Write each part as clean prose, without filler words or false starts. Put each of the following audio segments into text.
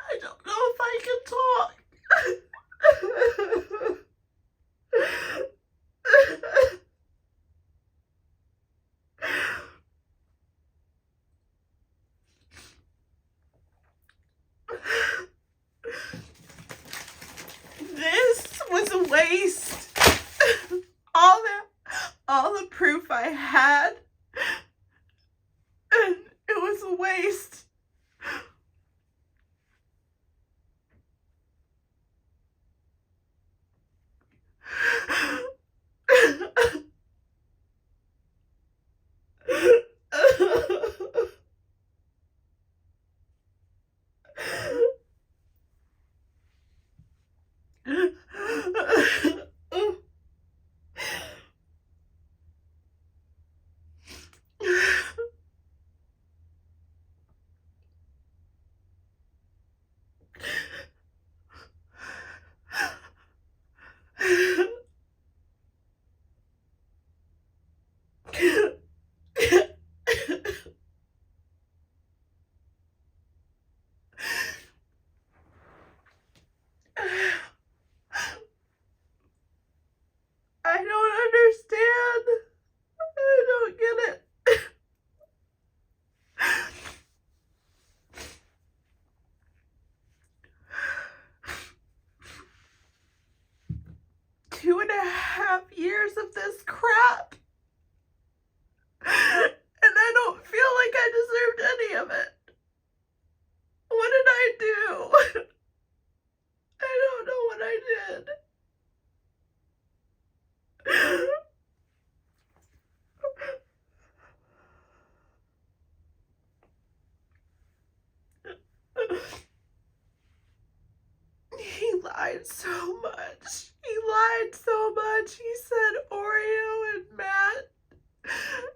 I don't know if I can talk. This was a waste. All the proof I had, and it was a waste. I don't understand. I don't get it. Two and a half years of this crap. And I don't feel like I deserved any of it. What did I do? I don't know what I did. He lied so much. He lied so much. He said Oreo and Matt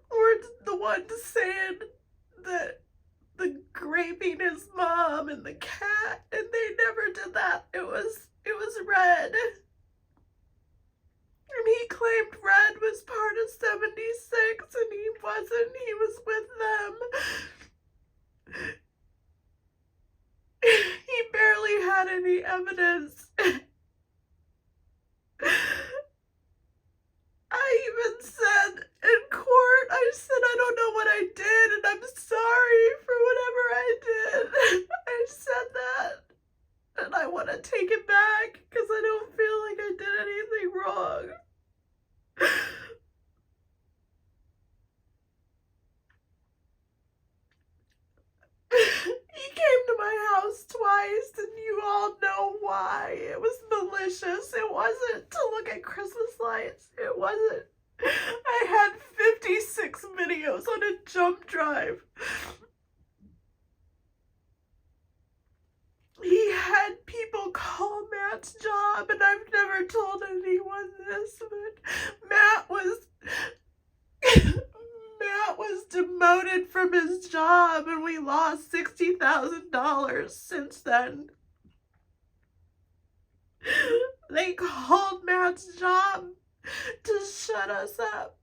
were the ones saying that the raping his mom and the cat, and they never did that. It was Red. And he claimed Red was part of 76, and he wasn't. He was with them. He barely had any evidence. I even said in court, I said, I don't know what I did, and I'm sorry for whatever I did. I said that, and I want to take it back because I don't feel like I did anything wrong. He came to my house twice, and you all know why. It was malicious. It wasn't to look at Christmas lights. It wasn't. I had 56 videos on a jump drive. He had people call Matt's job, and I've never told anyone this, but Matt was demoted from his job, and we lost $60,000 since then. They called Matt's job to shut us up.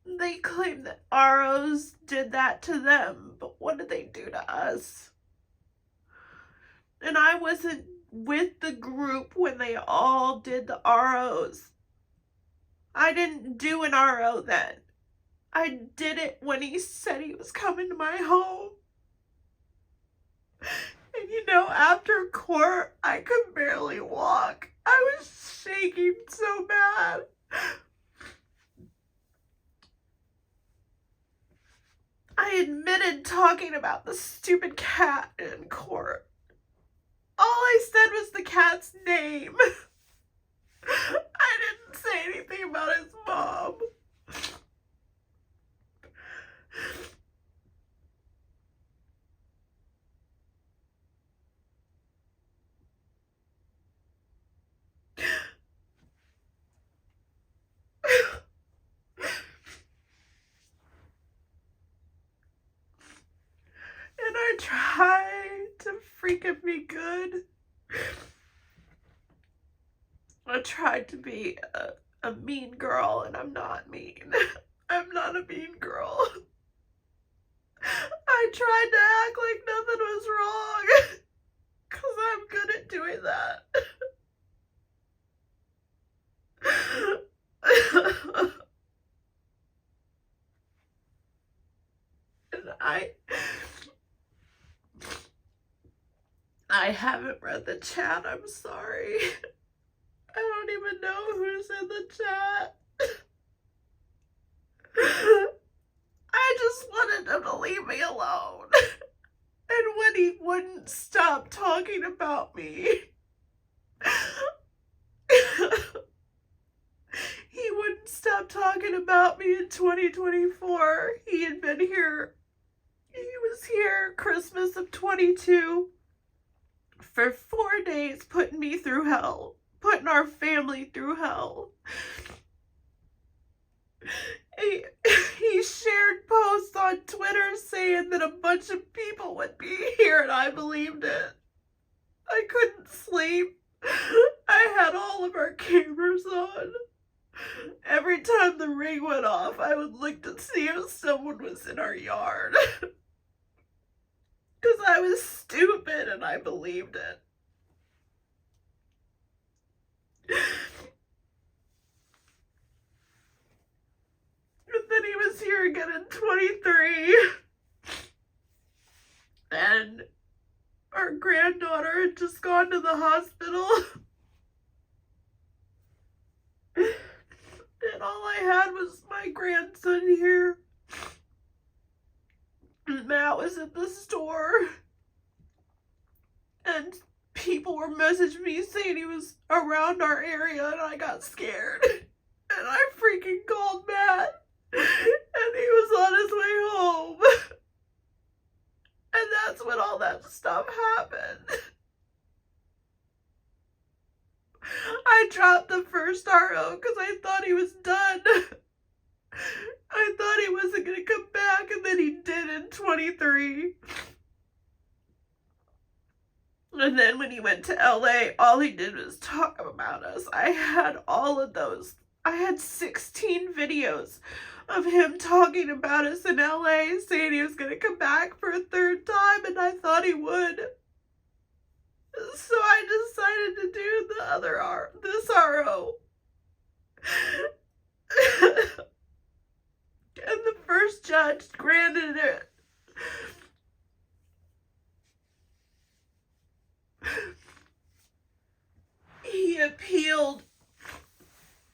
They claim that ROs did that to them, but what did they do to us? And I wasn't with the group when they all did the ROs. I didn't do an RO then. I did it when he said he was coming to my home. And you know, after court, I could barely walk. I was shaking so bad. I admitted talking about the stupid cat in court. All I said was the cat's name. I didn't say anything about his mom. And I tried to freaking think of me good. I tried to be a mean girl, and I'm not mean. I'm not a mean girl. I tried to act like nothing was wrong, because I'm good at doing that. And I haven't read the chat, I'm sorry. I don't even know who's in the chat. I just wanted him to leave me alone. And when he wouldn't stop talking about me, he wouldn't stop talking about me in 2024. He had been here. He was here Christmas of 22 for 4 days, putting me through hell, putting our family through hell. He shared posts on Twitter saying that a bunch of people would be here, and I believed it. I couldn't sleep. I had all of our cameras on. Every time the ring went off, I would look to see if someone was in our yard. Because I was stupid and I believed it. And then he was here again in 23. And our granddaughter had just gone to the hospital. And all I had was my grandson here. And Matt was at the store. And people were messaging me saying he was around our area, and I got scared. And I freaking called Matt. And he was on his way home. And that's when all that stuff happened. I dropped the first RO because I thought he was done. I thought he wasn't going to come back, and then he did in 23. And then when he went to LA, all he did was talk about us. I had all of those. I had 16 videos of him talking about us in LA, saying he was going to come back for a third time, and I thought he would. So I decided to do this RO. And the first judge granted it. He appealed.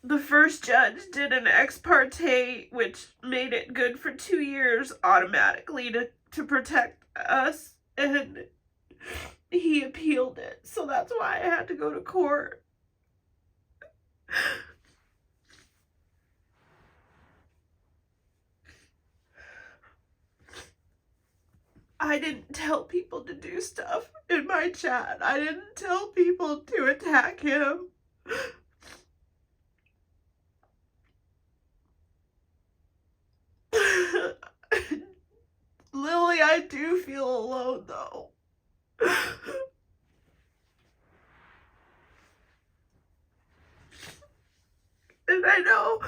The first judge did an ex parte, which made it good for 2 years automatically to protect us, and he appealed it. So that's why I had to go to court. I didn't tell people to do stuff in my chat. I didn't tell people to attack him. Lily, I do feel alone though. And I know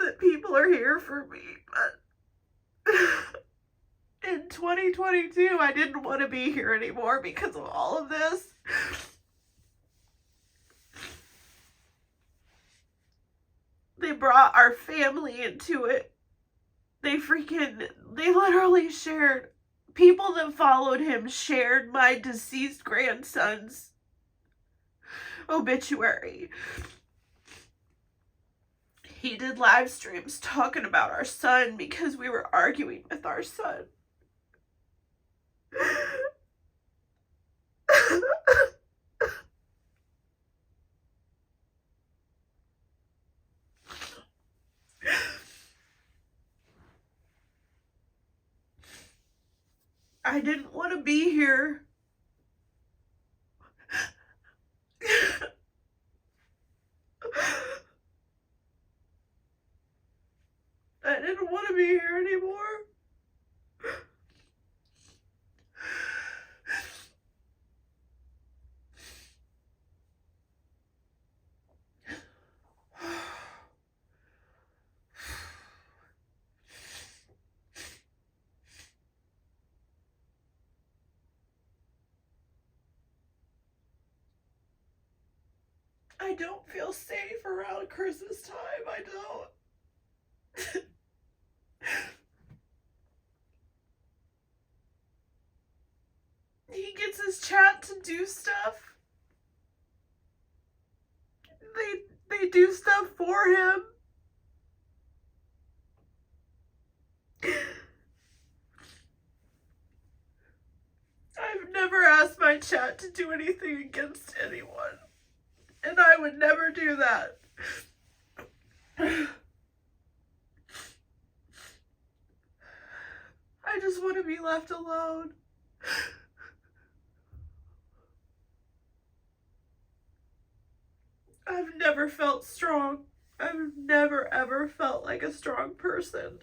that people are here for me, but in 2022, I didn't want to be here anymore because of all of this. They brought our family into it. They literally shared, people that followed him shared my deceased grandson's obituary. He did live streams talking about our son because we were arguing with our son. I didn't want to be here. I didn't want to be here anymore. I don't feel safe around Christmas time. I don't. He gets his chat to do stuff. They do stuff for him. I've never asked my chat to do anything against anyone, and I would never do that. I just want to be left alone. I've never felt strong. I've never ever felt like a strong person.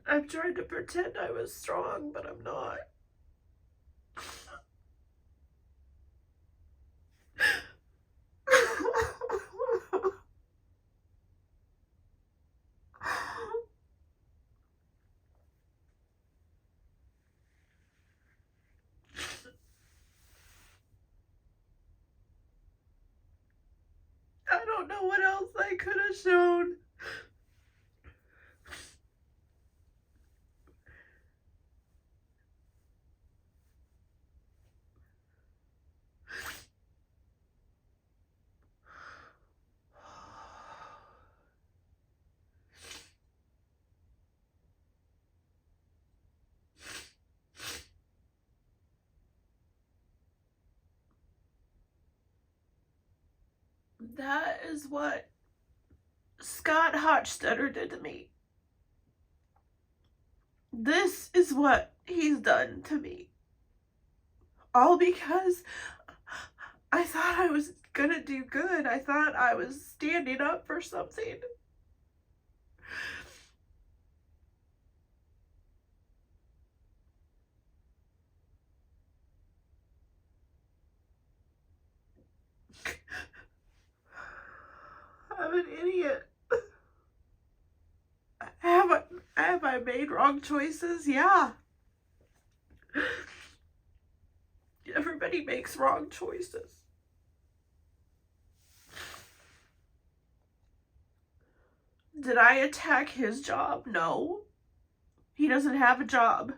I've tried to pretend I was strong, but I'm not. I don't know what else I could have shown. That is what Scott Hochstetter did to me. This is what he's done to me. All because I thought I was gonna do good. I thought I was standing up for something. I'm an idiot. Have I made wrong choices? Yeah. Everybody makes wrong choices. Did I attack his job? No. He doesn't have a job.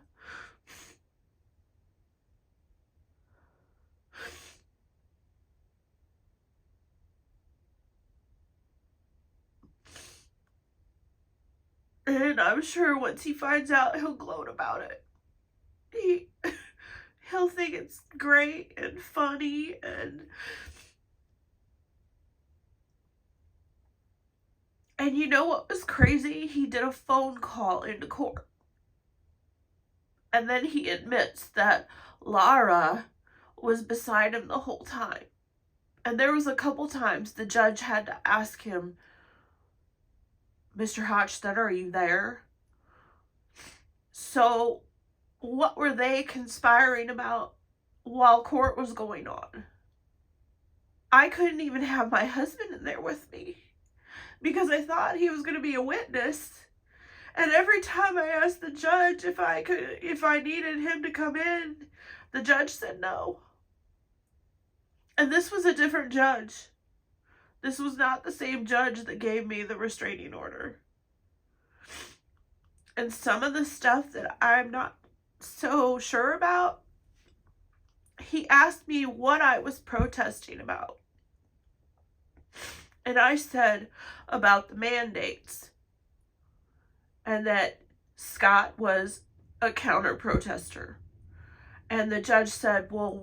And I'm sure once he finds out, he'll gloat about it. He'll think it's great and funny and you know what was crazy? He did a phone call into court. And then he admits that Lara was beside him the whole time. And there was a couple times the judge had to ask him, Mr. Hochstetter, are you there? So what were they conspiring about while court was going on? I couldn't even have my husband in there with me because I thought he was going to be a witness. And every time I asked the judge if I needed him to come in, the judge said no. And this was a different judge. This was not the same judge that gave me the restraining order. And some of the stuff that I'm not so sure about, he asked me what I was protesting about. And I said about the mandates. And that Scott was a counter-protester. And the judge said, well,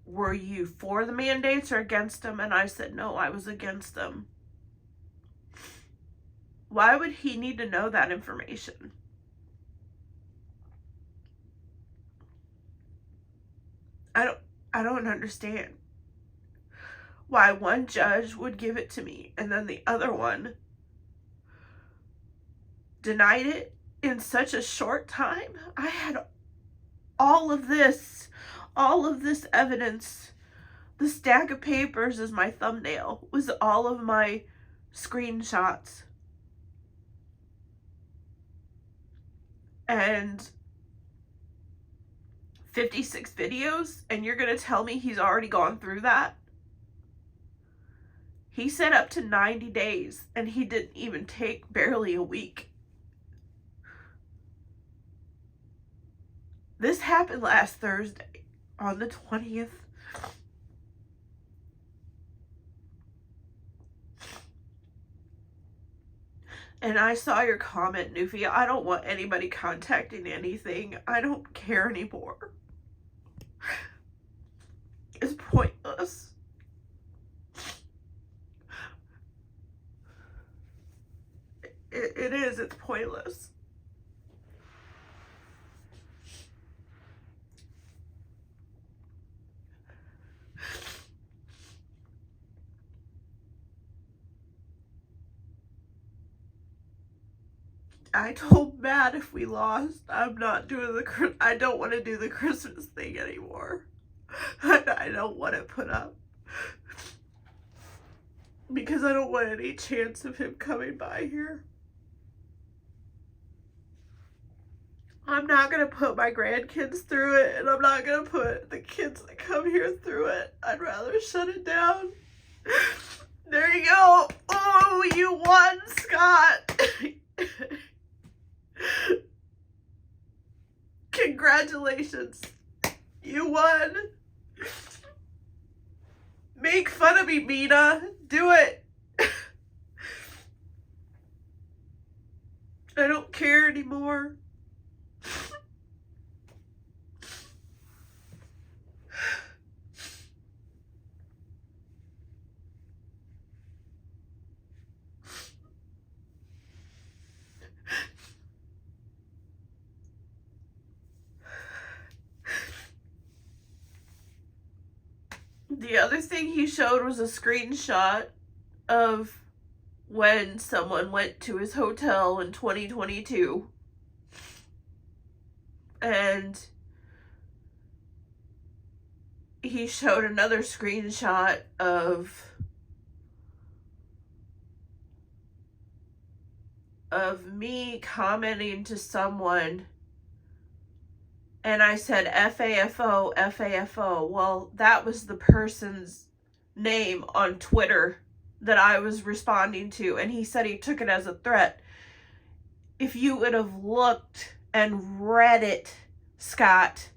were you for the mandates or against them? And I said, no, I was against them. Why would he need to know that information? I don't understand why one judge would give it to me and then the other one denied it in such a short time. I had all of this evidence. The stack of papers as my thumbnail was all of my screenshots. And 56 videos, and you're going to tell me he's already gone through that? He said up to 90 days, and he didn't even take barely a week. This happened last Thursday on the 20th. And I saw your comment, Newfie. I don't want anybody contacting anything. I don't care anymore. It's pointless. It is. It's pointless. I told Matt if we lost, I'm not doing I don't want to do the Christmas thing anymore. I don't want it put up. Because I don't want any chance of him coming by here. I'm not going to put my grandkids through it, and I'm not going to put the kids that come here through it. I'd rather shut it down. There you go. Oh, you won, Scott. Congratulations. You won. Make fun of me, Mina. Do it. I don't care anymore. The other thing he showed was a screenshot of when someone went to his hotel in 2022. And he showed another screenshot of me commenting to someone, and I said FAFO, FAFO. Well, that was the person's name on Twitter that I was responding to, and he said he took it as a threat. If you would have looked and read it, Scott,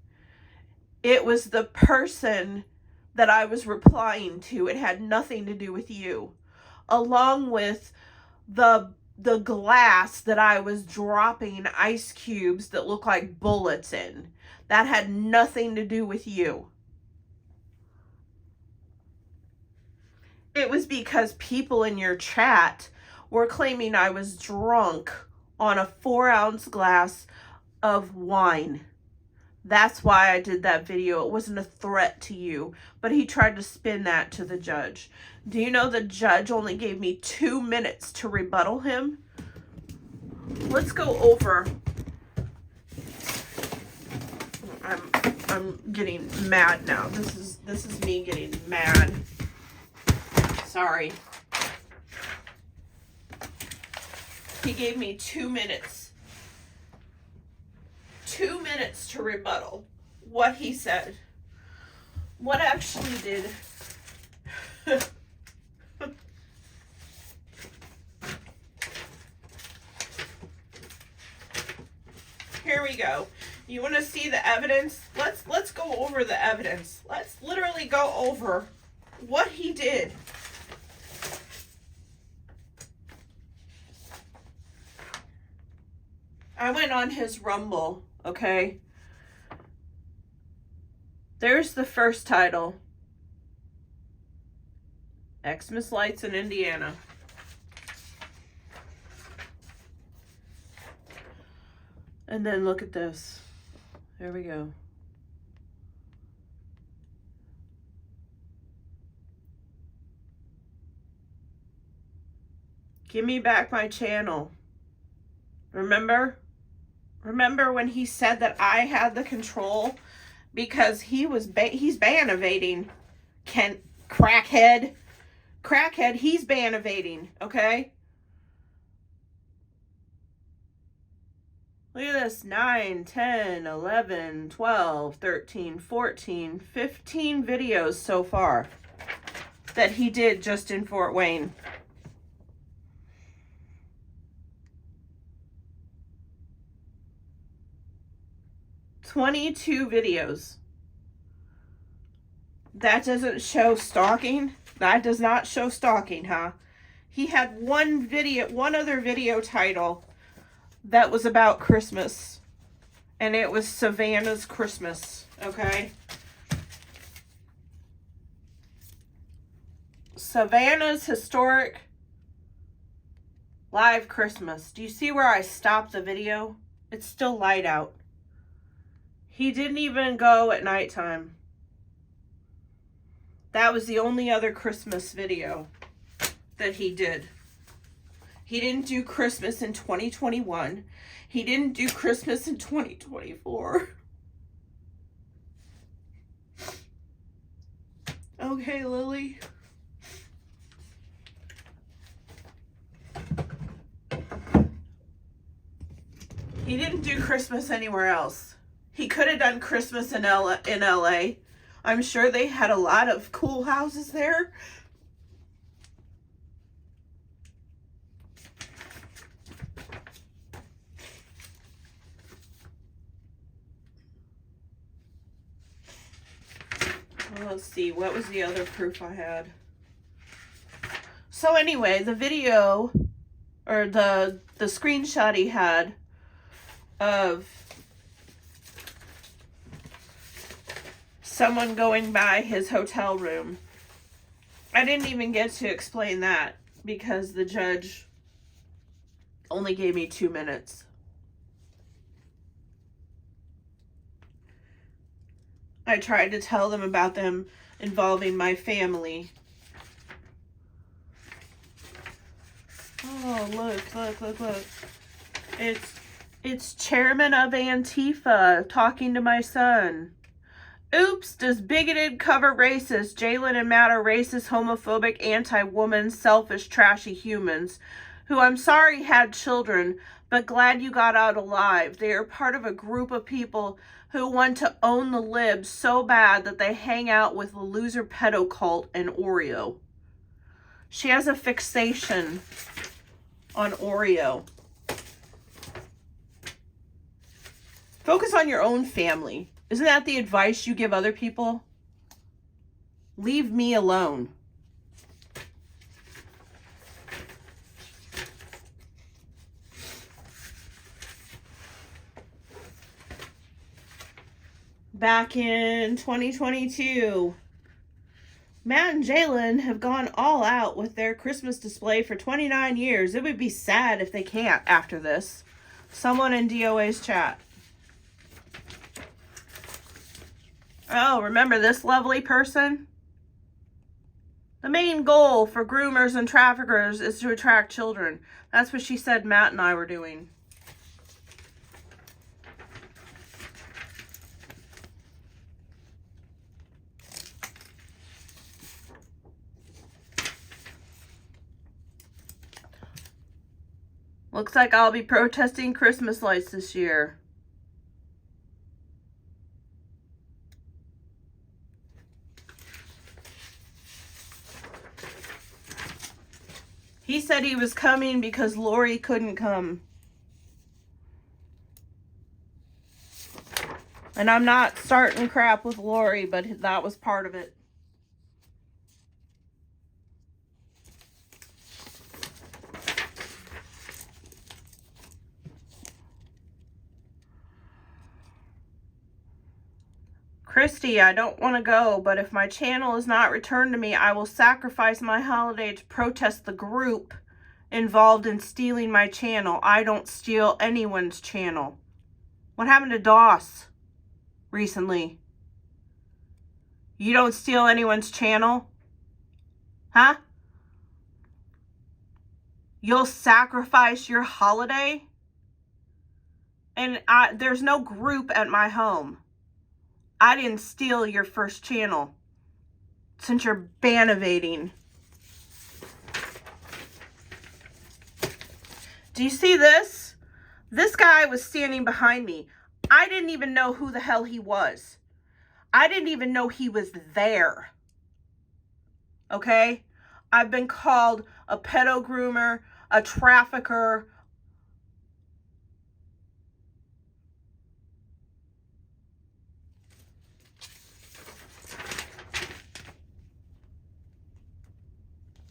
it was the person that I was replying to. It had nothing to do with you. Along with the glass that I was dropping ice cubes that look like bullets in. That had nothing to do with you. It was because people in your chat were claiming I was drunk on a 4-ounce glass of wine. That's why I did that video. It wasn't a threat to you, but he tried to spin that to the judge. Do you know the judge only gave me 2 minutes to rebuttal him? Let's go over. I'm getting mad now. This is me getting mad. Sorry. He gave me 2 minutes. 2 minutes to rebuttal what he said. What actually did. Here we go. You want to see the evidence? Let's go over the evidence. Let's literally go over what he did. I went on his Rumble, okay? There's the first title. Xmas Lights in Indiana. And then look at this. There we go. Give me back my channel. Remember? Remember when he said that I had the control because he's ban evading. Crackhead, he's ban evading, okay? Look at this. 9, 10, 11, 12, 13, 14, 15 videos so far that he did just in Fort Wayne. "22 videos. That doesn't show stalking? That does not show stalking, huh? He had one other video title that was about Christmas. And it was Savannah's Christmas, okay? Savannah's historic live Christmas. Do you see where I stopped the video? It's still light out. He didn't even go at nighttime. That was the only other Christmas video that he did. He didn't do Christmas in 2021. He didn't do Christmas in 2024. Okay, Lily. He didn't do Christmas anywhere else. He could have done Christmas in LA. I'm sure they had a lot of cool houses there. Well, let's see, what was the other proof I had? So anyway, the video, or the screenshot he had of someone going by his hotel room. I didn't even get to explain that because the judge only gave me 2 minutes. I tried to tell them about them involving my family. Oh, look. It's chairman of Antifa talking to my son. Oops, does bigoted cover racist? Jalen and Matt are racist, homophobic, anti-woman, selfish, trashy humans who I'm sorry had children, but glad you got out alive. They are part of a group of people who want to own the libs so bad that they hang out with the loser pedo cult and Oreo. She has a fixation on Oreo. Focus on your own family. Isn't that the advice you give other people? Leave me alone. Back in 2022, Matt and Jalen have gone all out with their Christmas display for 29 years. It would be sad if they can't after this. Someone in DOA's chat. Oh, remember this lovely person? The main goal for groomers and traffickers is to attract children. That's what she said Matt and I were doing. Looks like I'll be protesting Christmas lights this year. He said he was coming because Lori couldn't come. And I'm not starting crap with Lori, but that was part of it. Christy, I don't want to go, but if my channel is not returned to me, I will sacrifice my holiday to protest the group involved in stealing my channel. I don't steal anyone's channel. What happened to DOS recently? You don't steal anyone's channel? Huh? You'll sacrifice your holiday? And there's no group at my home. I didn't steal your first channel since you're ban evading. Do you see this? This guy was standing behind me. I didn't even know who the hell he was. I didn't even know he was there. Okay? I've been called a pedo groomer, a trafficker.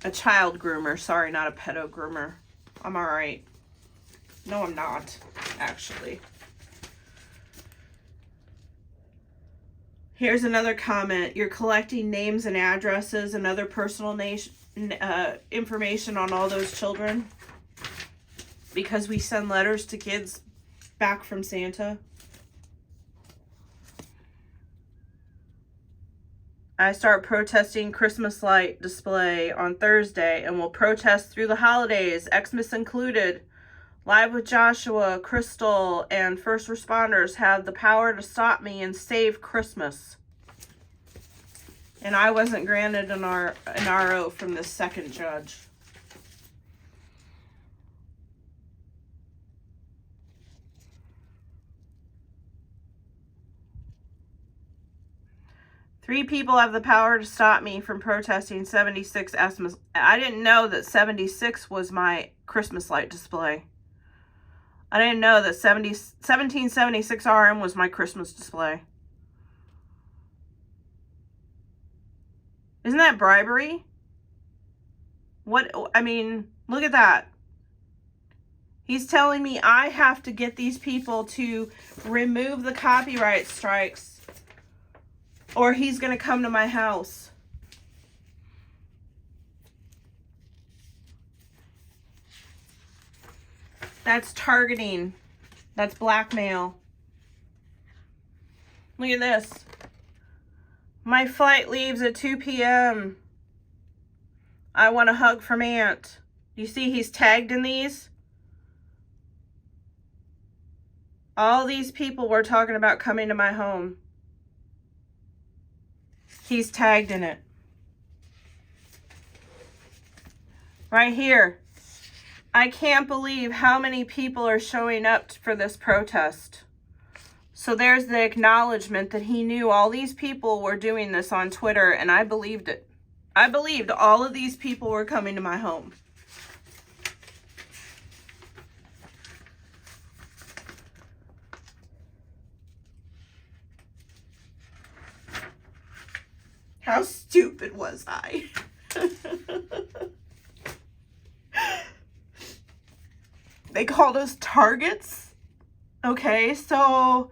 A child groomer. Sorry, not a pedo groomer. I'm all right. No, I'm not, actually. Here's another comment. You're collecting names and addresses and other personal information on all those children because we send letters to kids back from Santa. I start protesting Christmas light display on Thursday and will protest through the holidays, Xmas included. Live with Joshua, Crystal, and first responders have the power to stop me and save Christmas. And I wasn't granted an RO from the second judge. Three people have the power to stop me from protesting 76 Xmas. I didn't know that 76 was my Christmas light display. I didn't know that 1776 RM was my Christmas display. Isn't that bribery? What, I mean, look at that. He's telling me I have to get these people to remove the copyright strikes or he's going to come to my house. That's targeting. That's blackmail. Look at this. My flight leaves at 2 p.m. I want a hug from Aunt. You see he's tagged in these? All these people were talking about coming to my home. He's tagged in it. Right here. I can't believe how many people are showing up for this protest. So there's the acknowledgement that he knew all these people were doing this on Twitter, and I believed it. I believed all of these people were coming to my home. How stupid was I? They called us targets. Okay, so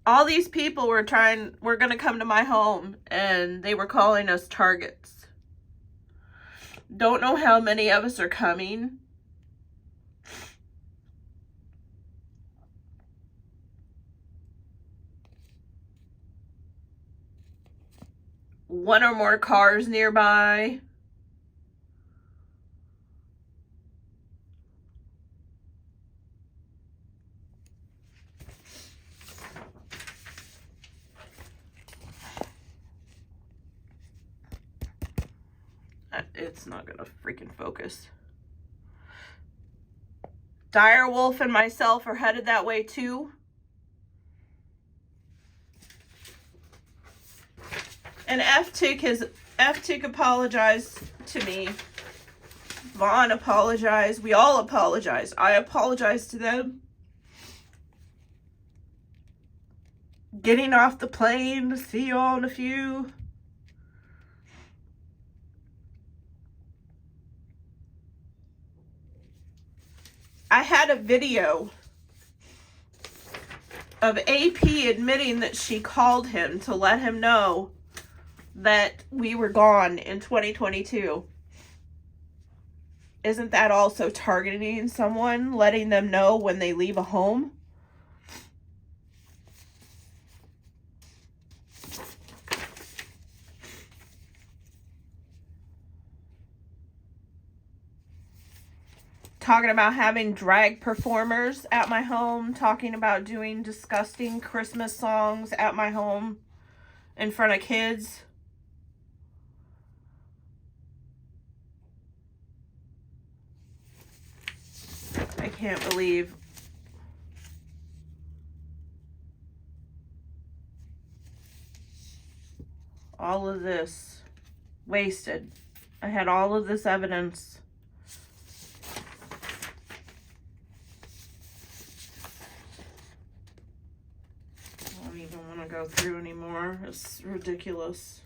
all these people were going to come to my home and they were calling us targets. Don't know how many of us are coming. One or more cars nearby. It's not gonna freaking focus. Direwolf and myself are headed that way too. And F-Tick apologized to me. Vaughn apologized. We all apologized. I apologized to them. Getting off the plane to see you all in a few. I had a video of AP admitting that she called him to let him know that we were gone in 2022. Isn't that also targeting someone, letting them know when they leave a home? Talking about having drag performers at my home, talking about doing disgusting Christmas songs at my home in front of kids. can't believe all of this wasted. I had all of this evidence. I don't even want to go through anymore. It's ridiculous.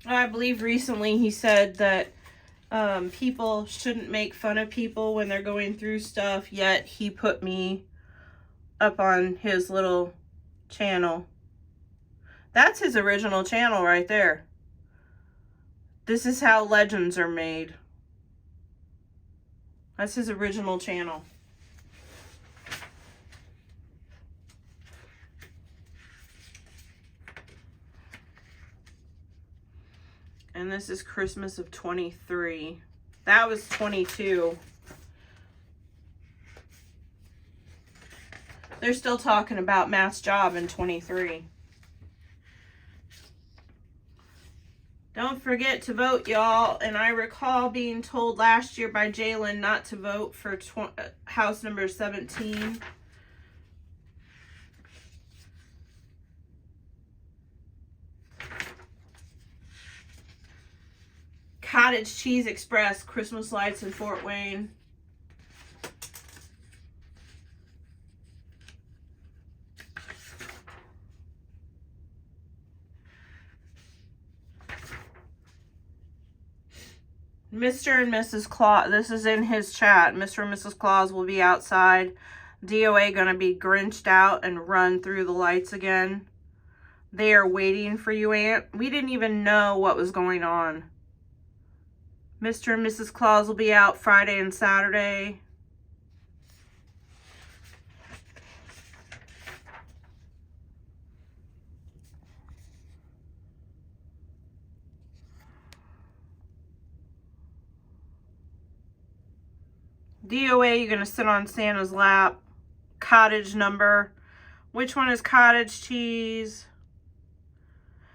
I believe recently he said that people shouldn't make fun of people when they're going through stuff, yet he put me up on his little channel. That's his original channel right there. This is how legends are made. That's his original channel. And this is Christmas of 23. That was 22. They're still talking about Matt's job in 23. Don't forget to vote, y'all. And I recall being told last year by Jalen not to vote for House number 17. Cottage Cheese Express, Christmas lights in Fort Wayne. Mr. and Mrs. Claus, this is in his chat. Mr. and Mrs. Claus will be outside. DOA gonna be grinched out and run through the lights again. They are waiting for you, Aunt. We didn't even know what was going on. Mr. and Mrs. Claus will be out Friday and Saturday. DOA, you're going to sit on Santa's lap. Cottage number. Which one is cottage cheese?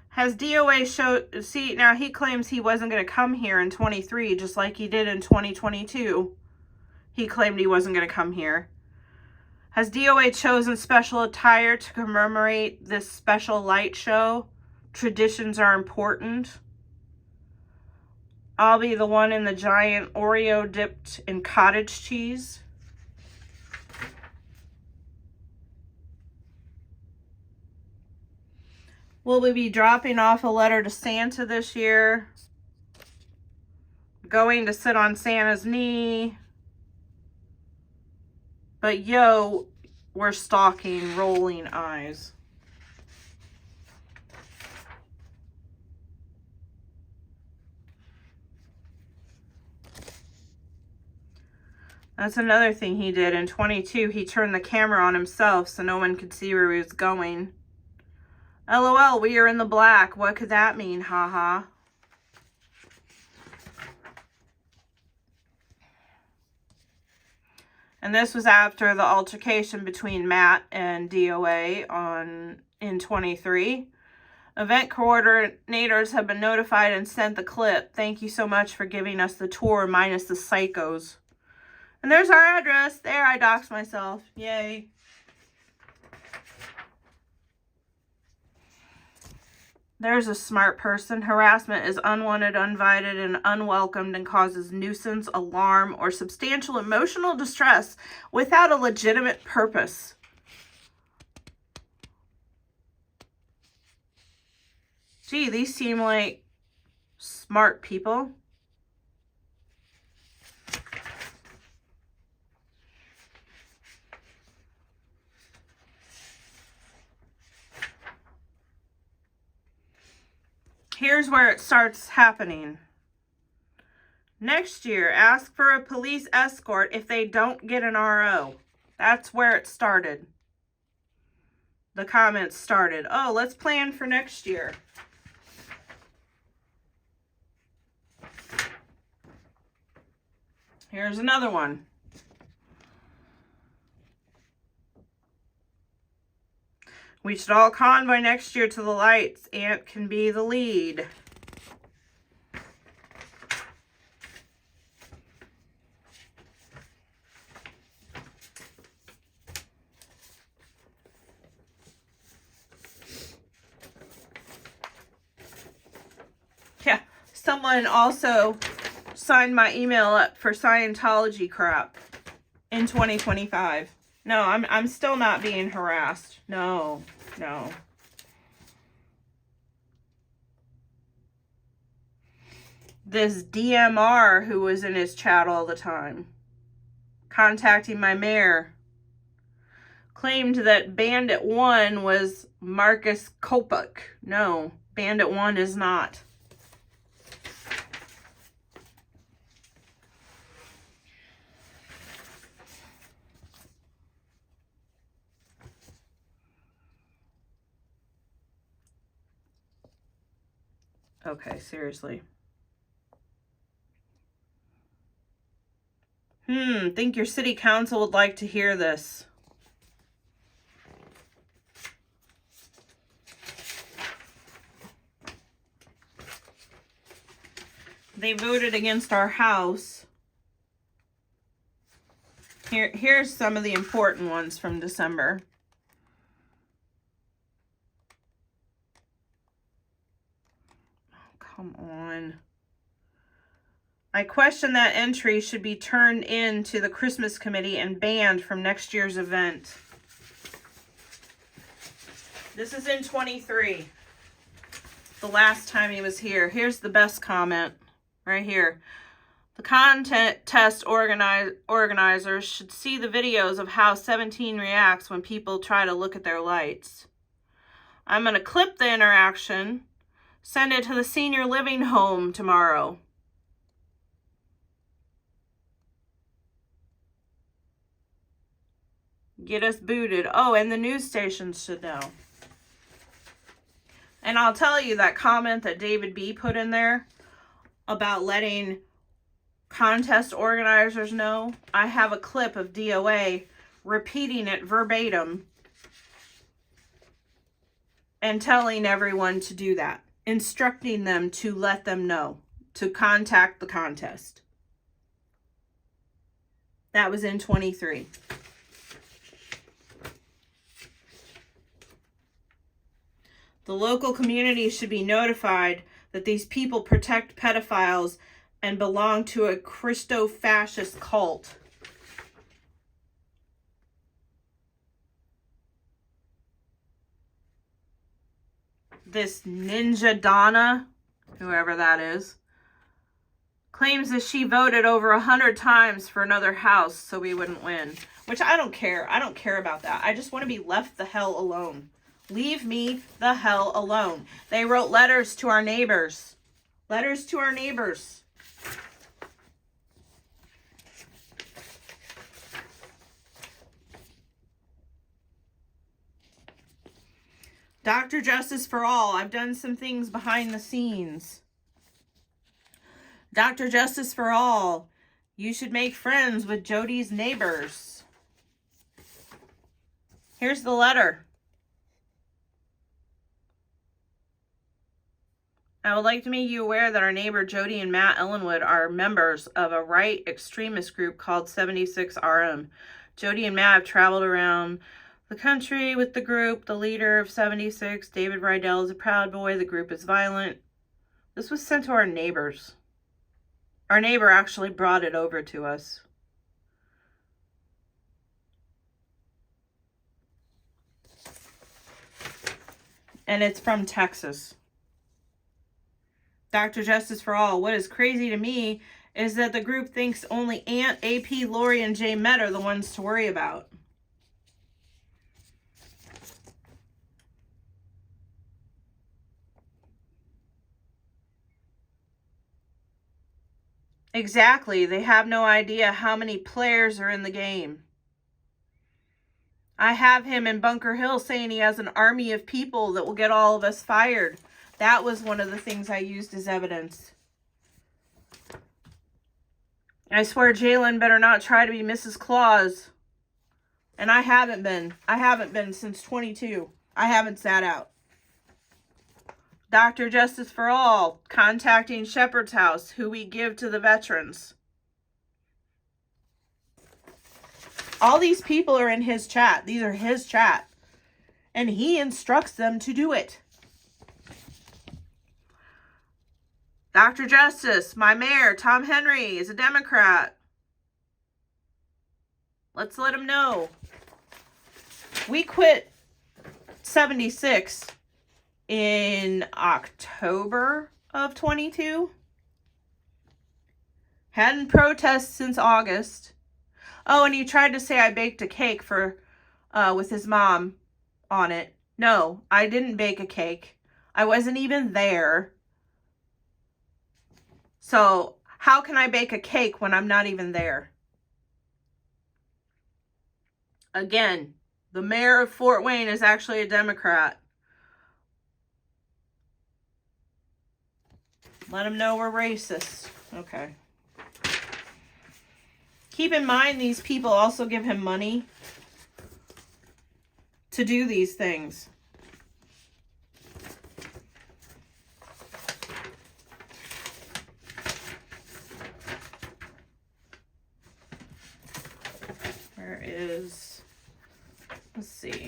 Has DOA showed... See, now he claims he wasn't going to come here in 23, just like he did in 2022. He claimed he wasn't going to come here. Has DOA chosen special attire to commemorate this special light show? Traditions are important. I'll be the one in the giant Oreo dipped in cottage cheese. Will we be dropping off a letter to Santa this year? Going to sit on Santa's knee? But yo, we're stalking, rolling eyes. That's another thing he did. In 22, he turned the camera on himself so no one could see where he was going. LOL, we are in the black. What could that mean? Haha. And this was after the altercation between Matt and DOA in 23. Event coordinators have been notified and sent the clip. Thank you so much for giving us the tour minus the psychos. And there's our address. There, I doxed myself. Yay. There's a smart person. Harassment is unwanted, uninvited, and unwelcomed and causes nuisance, alarm, or substantial emotional distress without a legitimate purpose. Gee, these seem like smart people. Here's where it starts happening. Next year, ask for a police escort if they don't get an RO. That's where it started. The comments started. Oh, let's plan for next year. Here's another one. We should all convoy next year to the lights. Aunt can be the lead. Someone also signed my email up for Scientology crap in 2025. No, I'm still not being harassed. No. This DMR who was in his chat all the time, contacting my mayor, claimed that Bandit 1 was Marcus Kopuk. No, Bandit 1 is not. Okay, seriously. Think your city council would like to hear this. They voted against our house. Here's some of the important ones from December. Oh, come on. I question that entry should be turned in to the Christmas committee and banned from next year's event. This is in 23. The last time he was here. Here's the best comment right here. The contest organizers should see the videos of how 17 reacts when people try to look at their lights. I'm going to clip the interaction, send it to the senior living home tomorrow. Get us booted. Oh, and the news stations should know. And I'll tell you that comment that David B. put in there about letting contest organizers know. I have a clip of DOA repeating it verbatim and telling everyone to do that. Instructing them to let them know. To contact the contest. That was in 23. The local community should be notified that these people protect pedophiles and belong to a Christo-fascist cult. This Ninja Donna, whoever that is, claims that she voted over 100 times for another house so we wouldn't win. Which I don't care. I don't care about that. I just want to be left the hell alone. Leave me the hell alone. They wrote letters to our neighbors. Letters to our neighbors. Dr. Justice for All. I've done some things behind the scenes. Dr. Justice for All. You should make friends with Jody's neighbors. Here's the letter. I would like to make you aware that our neighbor Jody and Matt Ellenwood are members of a right extremist group called 76RM. Jody and Matt have traveled around the country with the group. The leader of 76, David Rydell, is a proud boy. The group is violent. This was sent to our neighbors. Our neighbor actually brought it over to us. And it's from Texas. Dr. Justice for All. What is crazy to me is that the group thinks only Aunt, AP, Lori, and Jay Met are the ones to worry about. Exactly. They have no idea how many players are in the game. I have him in Bunker Hill saying he has an army of people that will get all of us fired. That was one of the things I used as evidence. I swear Jalen better not try to be Mrs. Claus. And I haven't been. I haven't been since 22. I haven't sat out. Dr. Justice for All, contacting Shepherd's House, who we give to the veterans. All these people are in his chat. These are his chat. And he instructs them to do it. Dr. Justice, my mayor, Tom Henry, is a Democrat. Let's let him know. We quit 76 in October of 22. Hadn't protested since August. Oh, and he tried to say I baked a cake for with his mom on it. No, I didn't bake a cake. I wasn't even there. So how can I bake a cake when I'm not even there? Again, the mayor of Fort Wayne is actually a Democrat. Let them know we're racist. Okay. Keep in mind, these people also give him money to do these things. Where is, let's see.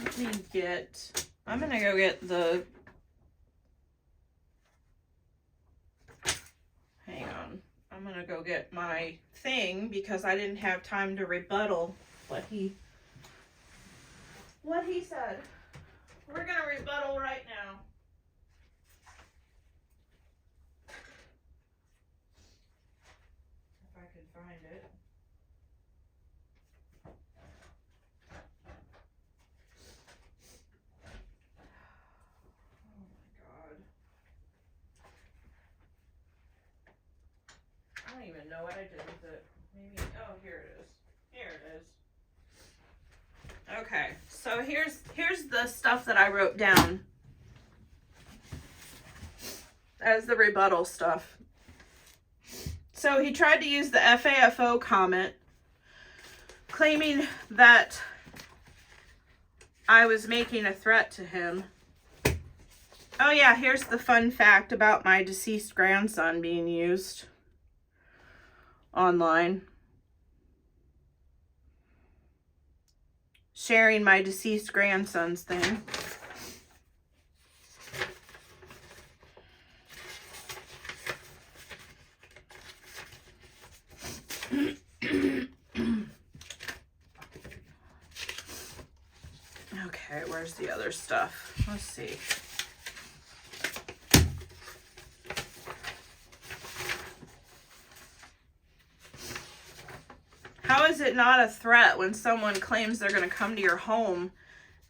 Let me get, I'm going to go get the, hang on. I'm going to go get my thing because I didn't have time to rebuttal what he said. We're going to rebuttal right now. If I can find it. I don't even know what I did with it. Maybe, oh, here it is. Here it is. Okay, so here's the stuff that I wrote down as the rebuttal stuff. So he tried to use the FAFO comment, claiming that I was making a threat to him. Oh yeah, here's the fun fact about my deceased grandson being used online. Sharing my deceased grandson's thing. Okay, where's the other stuff? Let's see. How is it not a threat when someone claims they're going to come to your home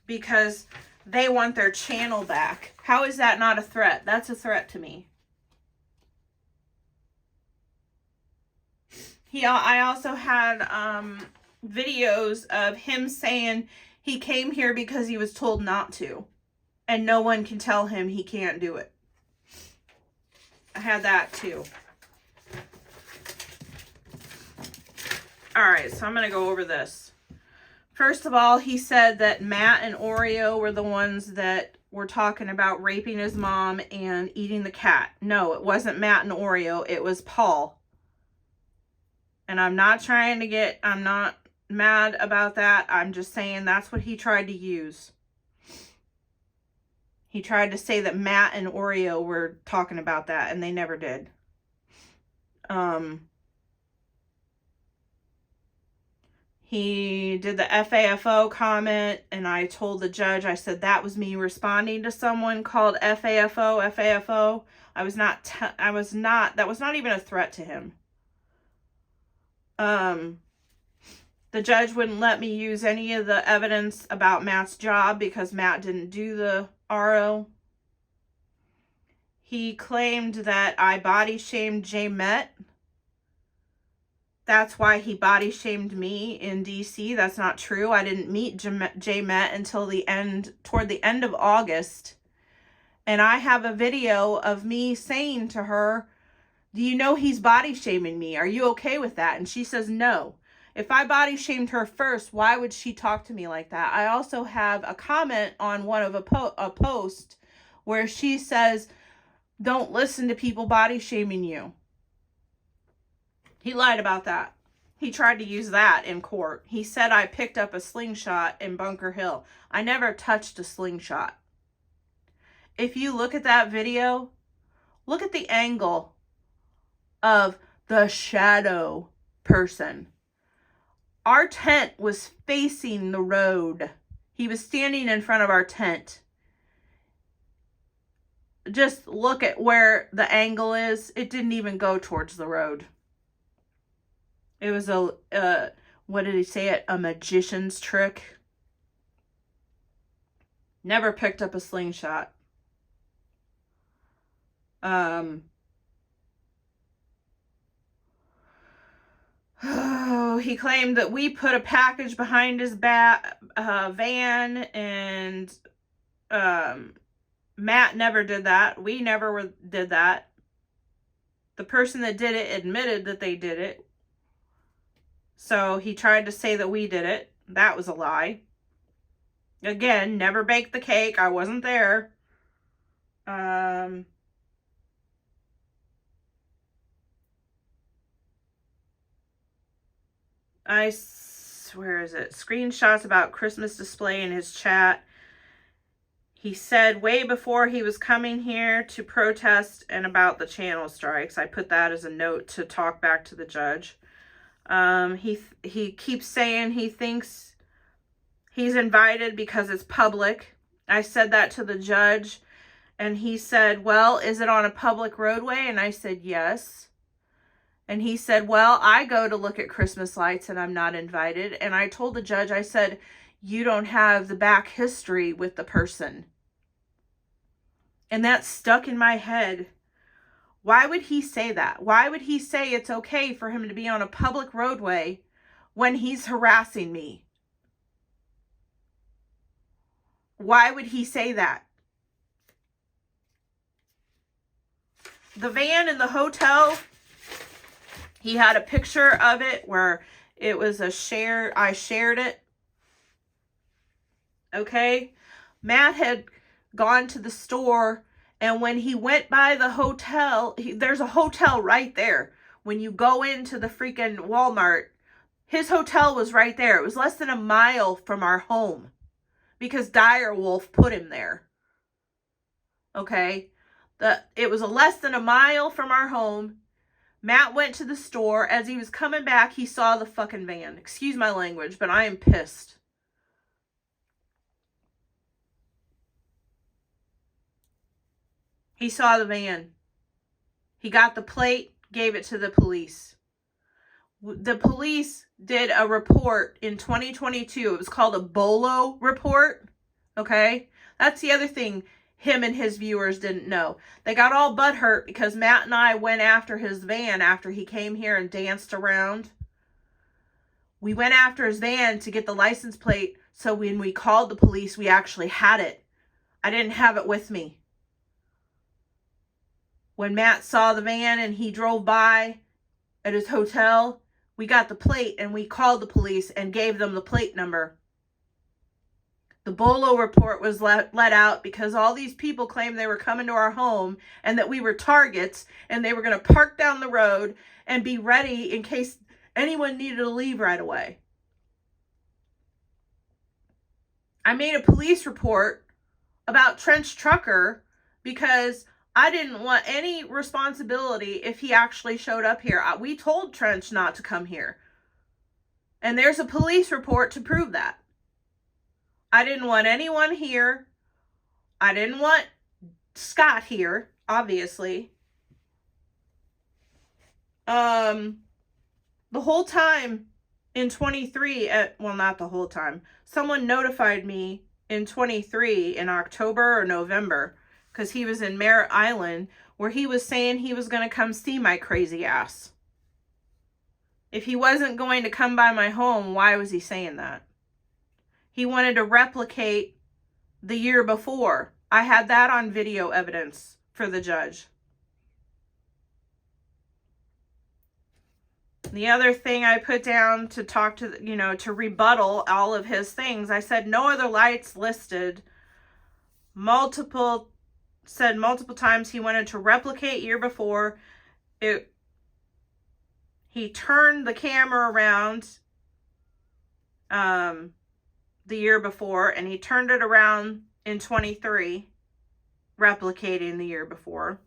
because they want their channel back? How is that not a threat? That's a threat to me. I also had videos of him saying he came here because he was told not to, and no one can tell him he can't do it. I had that too. Alright, so I'm going to go over this. First of all, he said that Matt and Oreo were the ones that were talking about raping his mom and eating the cat. No, it wasn't Matt and Oreo. It was Paul. And I'm not mad about that. I'm just saying that's what he tried to use. He tried to say that Matt and Oreo were talking about that, and they never did. He did the FAFO comment, and I told the judge, I said that was me responding to someone called FAFO. That was not even a threat to him. The judge wouldn't let me use any of the evidence about Matt's job because Matt didn't do the RO. He claimed that I body shamed J Met. That's why he body shamed me in DC. That's not true. I didn't meet J Met until toward the end of August. And I have a video of me saying to her, do you know he's body shaming me? Are you okay with that? And she says no. If I body shamed her first, why would she talk to me like that? I also have a comment on one of a post where she says, don't listen to people body shaming you. He lied about that. He tried to use that in court. He said I picked up a slingshot in Bunker Hill. I never touched a slingshot. If you look at that video, look at the angle of the shadow person. Our tent was facing the road. He was standing in front of our tent. Just look at where the angle is. It didn't even go towards the road. It was what did he say it? A magician's trick. Never picked up a slingshot. He claimed that we put a package behind his van, and Matt never did that. We never did that. The person that did it admitted that they did it. So he tried to say that we did it. That was a lie. Again, never baked the cake. I wasn't there. Where is it? Screenshots about Christmas display in his chat. He said way before he was coming here to protest and about the channel strikes. I put that as a note to talk back to the judge. He keeps saying he thinks he's invited because it's public. I said that to the judge, and he said, well, is it on a public roadway? And I said, yes. And he said, well, I go to look at Christmas lights and I'm not invited. And I told the judge, I said, you don't have the back history with the person. And that stuck in my head. Why would he say that? Why would he say it's okay for him to be on a public roadway when he's harassing me? Why would he say that? The van in the hotel, he had a picture of it where it was I shared it. Okay? Matt had gone to the store, and when he went by the hotel, there's a hotel right there. When you go into the freaking Walmart, his hotel was right there. It was less than a mile from our home because Direwolf put him there. Okay? It was less than a mile from our home. Matt went to the store. As he was coming back, he saw the fucking van. Excuse my language, but I am pissed. He saw the van. He got the plate, gave it to the police. The police did a report in 2022. It was called a Bolo report. Okay? That's the other thing him and his viewers didn't know. They got all butthurt because Matt and I went after his van after he came here and danced around. We went after his van to get the license plate, so when we called the police, we actually had it. I didn't have it with me. When Matt saw the van and he drove by at his hotel, we got the plate and we called the police and gave them the plate number. The Bolo report was let out because all these people claimed they were coming to our home and that we were targets and they were going to park down the road and be ready in case anyone needed to leave right away. I made a police report about Trench Trucker because I didn't want any responsibility if he actually showed up here. We told Trench not to come here. And there's a police report to prove that. I didn't want anyone here. I didn't want Scott here, obviously. The whole time in 23, well, not the whole time. Someone notified me in 23 in October or November because he was in Merritt Island where he was saying he was going to come see my crazy ass. If he wasn't going to come by my home, why was he saying that? He wanted to replicate the year before. I had that on video evidence for the judge. The other thing I put down to talk to, to rebuttal all of his things, I said no other lights listed. Multiple times he wanted to replicate year before. He turned the camera around the year before, and he turned it around in 23, replicating the year before.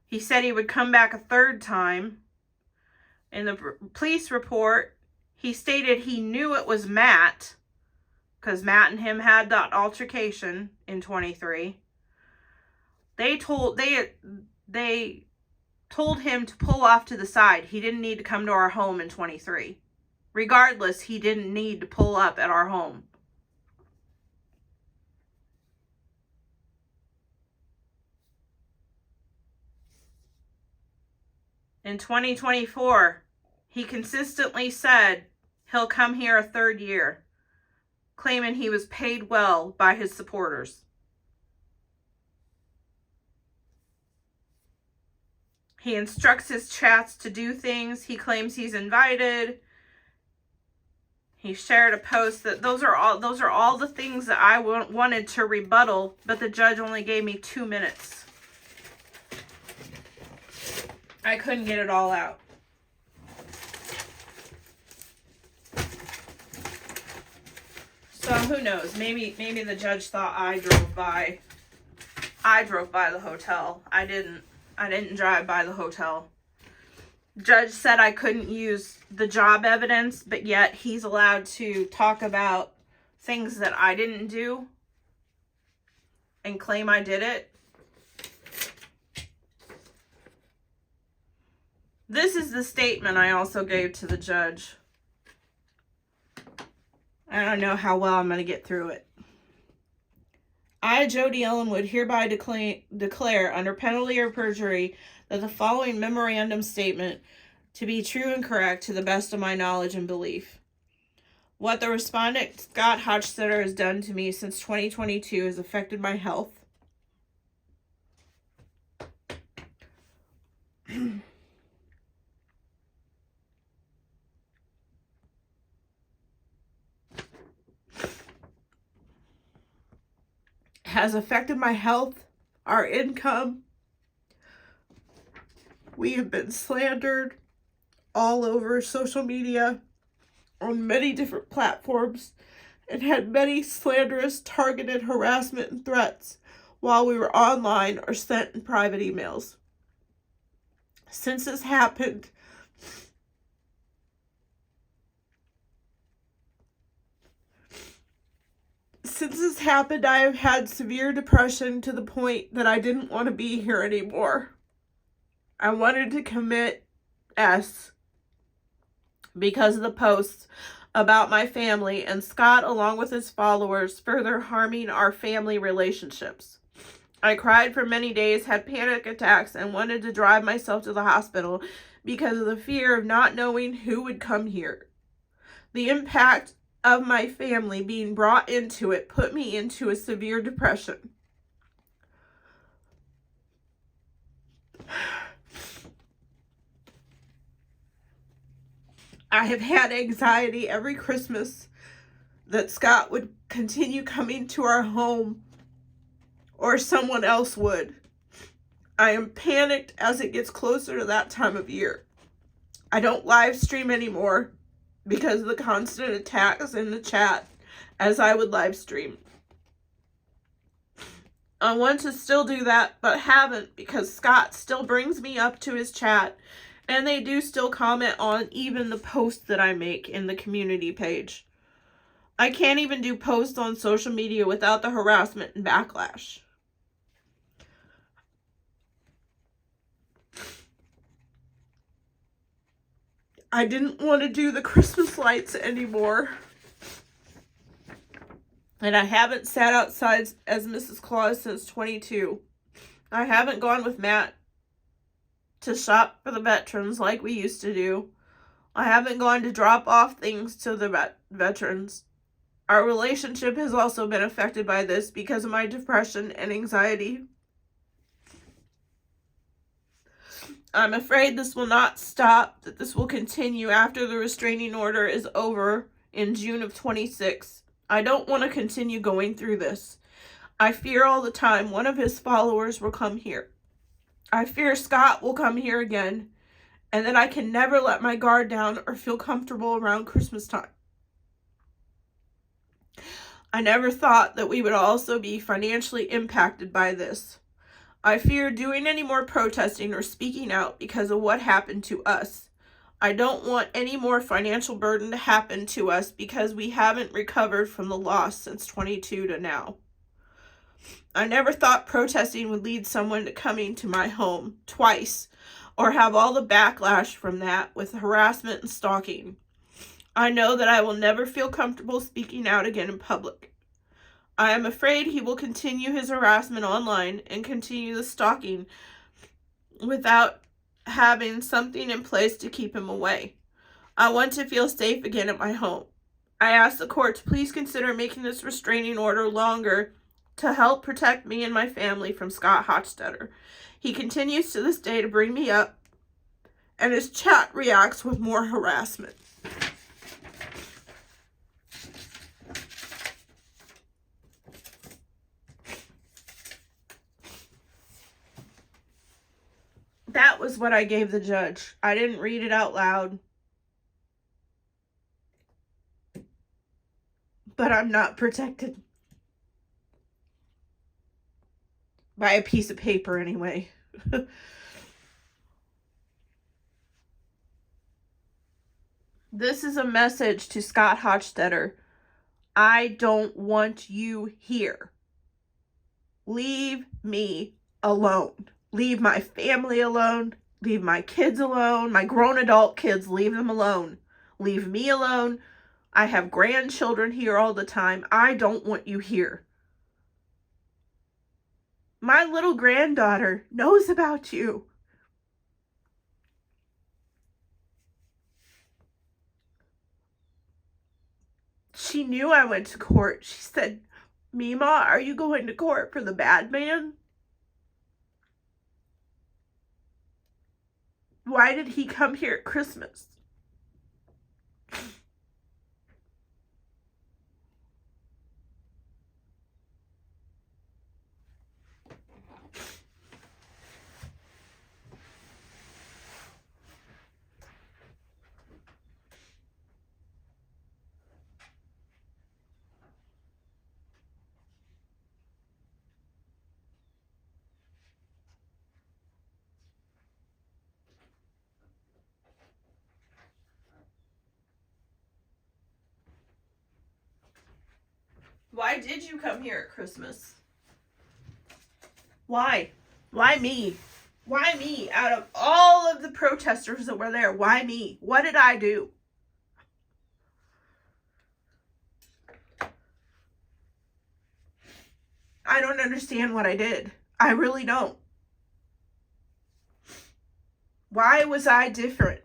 He said he would come back a third time. In the police report, he stated he knew it was Matt, because Matt and him had that altercation in 23. They told him to pull off to the side. He didn't need to come to our home in 23. Regardless, he didn't need to pull up at our home. In 2024, he consistently said he'll come here a third year, claiming he was paid well by his supporters. He instructs his chats to do things. He claims he's invited. He shared a post that those are all the things that I wanted to rebuttal, but the judge only gave me 2 minutes. I couldn't get it all out. So who knows? Maybe the judge thought I drove by the hotel. I didn't drive by the hotel. Judge said I couldn't use the job evidence, but yet he's allowed to talk about things that I didn't do and claim I did it. This is the statement I also gave to the judge. I don't know how well I'm going to get through it. I, Jody Ellenwood, hereby declare under penalty of perjury that the following memorandum statement to be true and correct to the best of my knowledge and belief. What the respondent, Scott Hochstetter, has done to me since 2022 has affected my health. Has affected my health, our income. We have been slandered all over social media on many different platforms and had many slanderous targeted harassment and threats while we were online or sent in private emails. Since this happened, I have had severe depression to the point that I didn't want to be here anymore. I wanted to commit S because of the posts about my family and Scott, along with his followers, further harming our family relationships. I cried for many days, had panic attacks, and wanted to drive myself to the hospital because of the fear of not knowing who would come here. The impact of my family being brought into it put me into a severe depression. I have had anxiety every Christmas that Scott would continue coming to our home or someone else would. I am panicked as it gets closer to that time of year. I don't live stream anymore because of the constant attacks in the chat as I would live stream. I want to still do that, but haven't because Scott still brings me up to his chat, and they do still comment on even the posts that I make in the community page. I can't even do posts on social media without the harassment and backlash. I didn't want to do the Christmas lights anymore. And I haven't sat outside as Mrs. Claus since 22. I haven't gone with Matt to shop for the veterans like we used to do. I haven't gone to drop off things to the veterans. Our relationship has also been affected by this because of my depression and anxiety. I'm afraid this will not stop, that this will continue after the restraining order is over in June of 26. I don't want to continue going through this. I fear all the time one of his followers will come here. I fear Scott will come here again and that I can never let my guard down or feel comfortable around Christmas time. I never thought that we would also be financially impacted by this. I fear doing any more protesting or speaking out because of what happened to us. I don't want any more financial burden to happen to us because we haven't recovered from the loss since 22 to now. I never thought protesting would lead someone to coming to my home twice or have all the backlash from that with harassment and stalking. I know that I will never feel comfortable speaking out again in public. I am afraid he will continue his harassment online and continue the stalking without having something in place to keep him away. I want to feel safe again at my home. I ask the court to please consider making this restraining order longer to help protect me and my family from Scott Hochstetter. He continues to this day to bring me up, and his chat reacts with more harassment. That was what I gave the judge. I didn't read it out loud. But I'm not protected by a piece of paper anyway. This is a message to Scott Hochstetter. I don't want you here. Leave me alone. Leave my family alone. Leave my kids alone. My grown adult kids, leave them alone. Leave me alone. I have grandchildren here all the time. I don't want you here. My little granddaughter knows about you. She knew I went to court. She said, Mima, are you going to court for the bad man? Why did he come here at Christmas? Why did you come here at Christmas? Why? Why me? Why me? Out of all of the protesters that were there, why me? What did I do? I don't understand what I did. I really don't. Why was I different?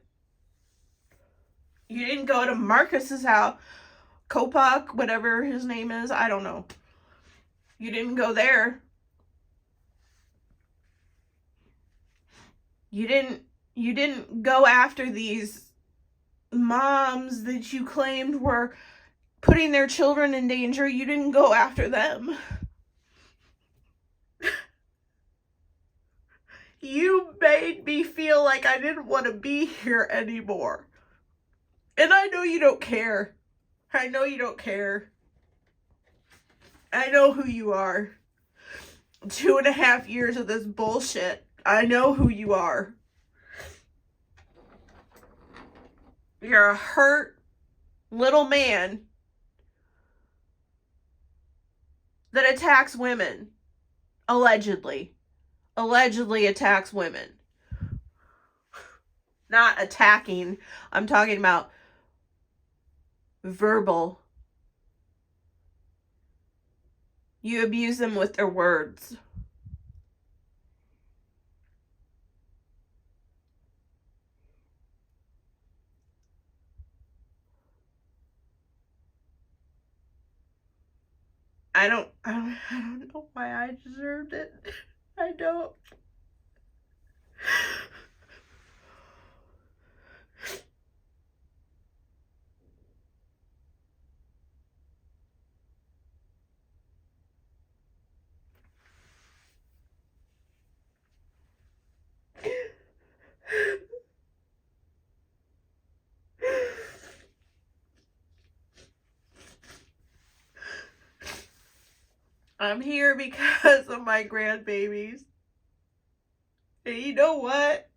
You didn't go to Marcus's house, Kopak, whatever his name is, I don't know. You didn't go there. You didn't go after these moms that you claimed were putting their children in danger. You didn't go after them. You made me feel like I didn't want to be here anymore. And I know you don't care. I know you don't care. I know who you are. 2.5 years of this bullshit. I know who you are. You're a hurt little man that attacks women. Allegedly attacks women. Not attacking. I'm talking about verbal. You abuse them with their words. I don't know why I deserved it. I don't. I'm here because of my grandbabies. And you know what?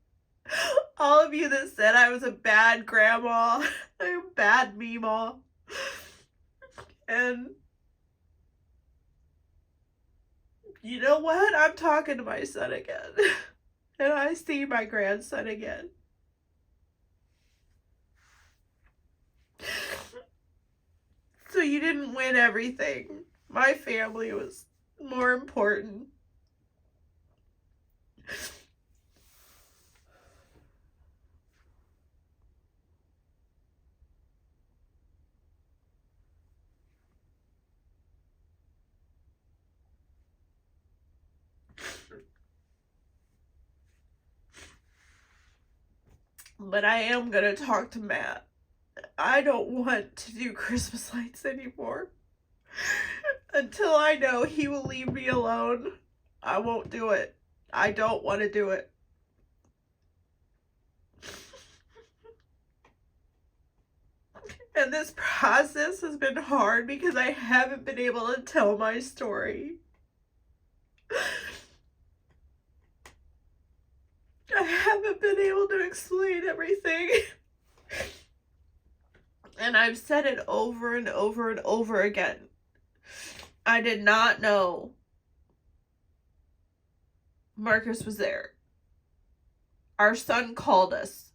All of you that said I was a bad grandma, a bad meemaw, and you know what? I'm talking to my son again. And I see my grandson again. So you didn't win everything. My family was more important. But I am gonna talk to Matt. I don't want to do Christmas lights anymore. Until I know he will leave me alone, I won't do it. I don't want to do it. And this process has been hard because I haven't been able to tell my story. I haven't been able to explain everything. And I've said it over and over and over again. I did not know Marcus was there. Our son called us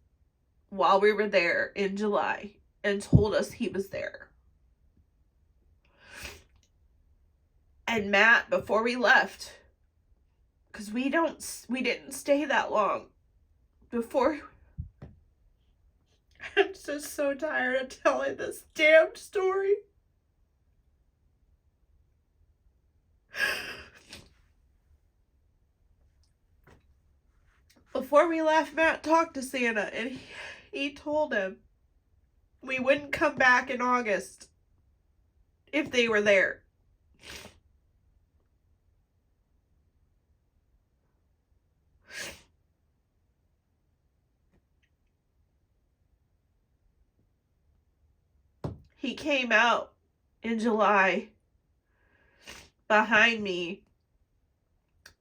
while we were there in July and told us he was there. And Matt, before we left, because we didn't stay that long, I'm just so tired of telling this damn story. Before we left, Matt talked to Santa, and he told him we wouldn't come back in August if they were there. He came out in July behind me.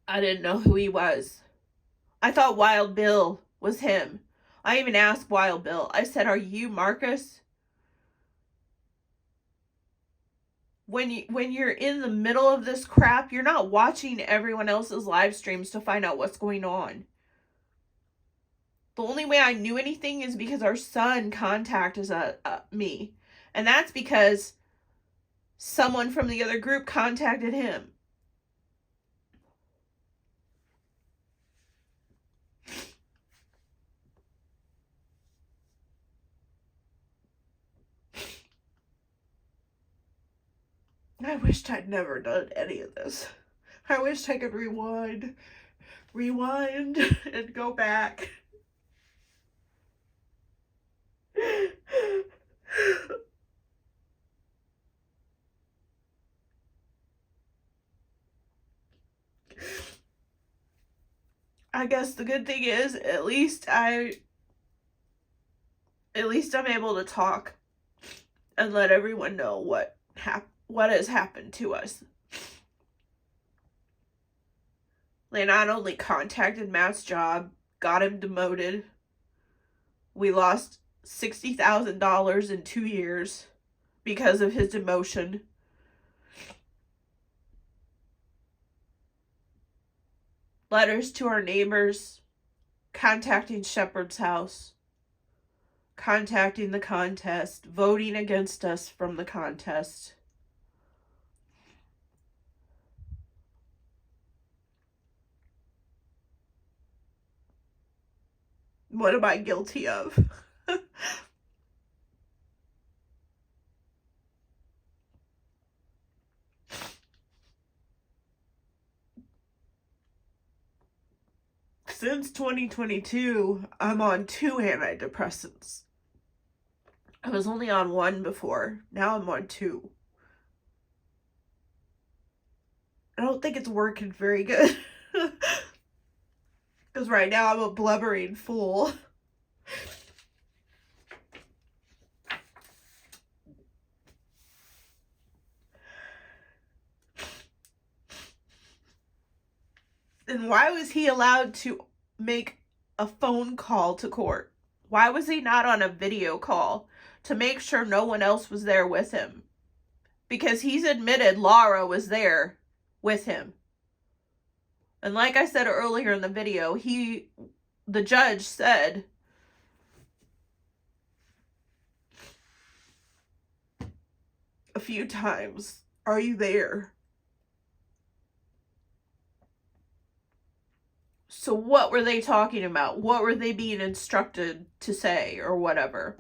I didn't know who he was. I thought Wild Bill was him. I even asked Wild Bill. I said, "Are you Marcus?" When you're in the middle of this crap, you're not watching everyone else's live streams to find out what's going on. The only way I knew anything is because our son contacted me. And that's because someone from the other group contacted him. I wished I'd never done any of this. I wished I could rewind, and go back. I guess the good thing is, at least I'm able to talk and let everyone know what has happened to us. They not only contacted Matt's job, got him demoted. We lost $60,000 in 2 years because of his demotion. Letters to our neighbors, contacting Shepherd's house, contacting the contest, voting against us from the contest. What am I guilty of? Since 2022, I'm on 2 antidepressants. I was only on 1 before. Now I'm on 2. I don't think it's working very good. Because right now I'm a blubbering fool. And why was he allowed to make a phone call to court? Why was he not on a video call to make sure no one else was there with him? Because he's admitted Laura was there with him. And like I said earlier in the video, the judge said a few times, "Are you there?" So what were they talking about? What were they being instructed to say or whatever?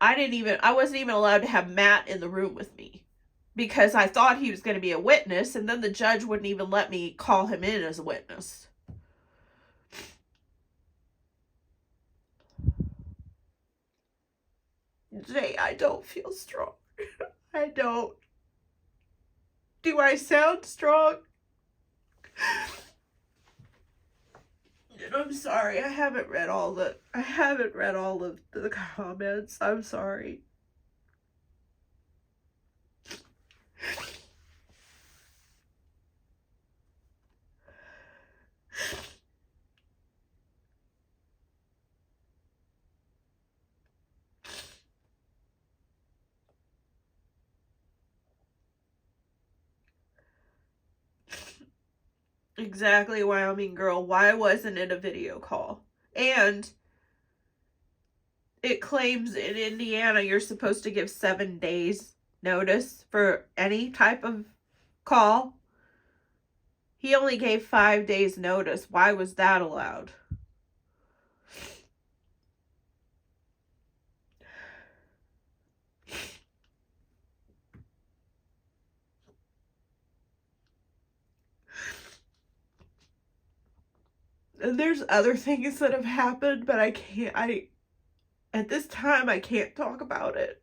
I wasn't even allowed to have Matt in the room with me because I thought he was going to be a witness, and then the judge wouldn't even let me call him in as a witness. Jay, I don't feel strong. I don't. Do I sound strong? And I'm sorry, I haven't read all of the comments. I'm sorry. Exactly, Wyoming girl. Why wasn't it a video call? And it claims in Indiana you're supposed to give 7 days notice for any type of call. He only gave 5 days notice. Why was that allowed? And there's other things that have happened, but at this time, I can't talk about it.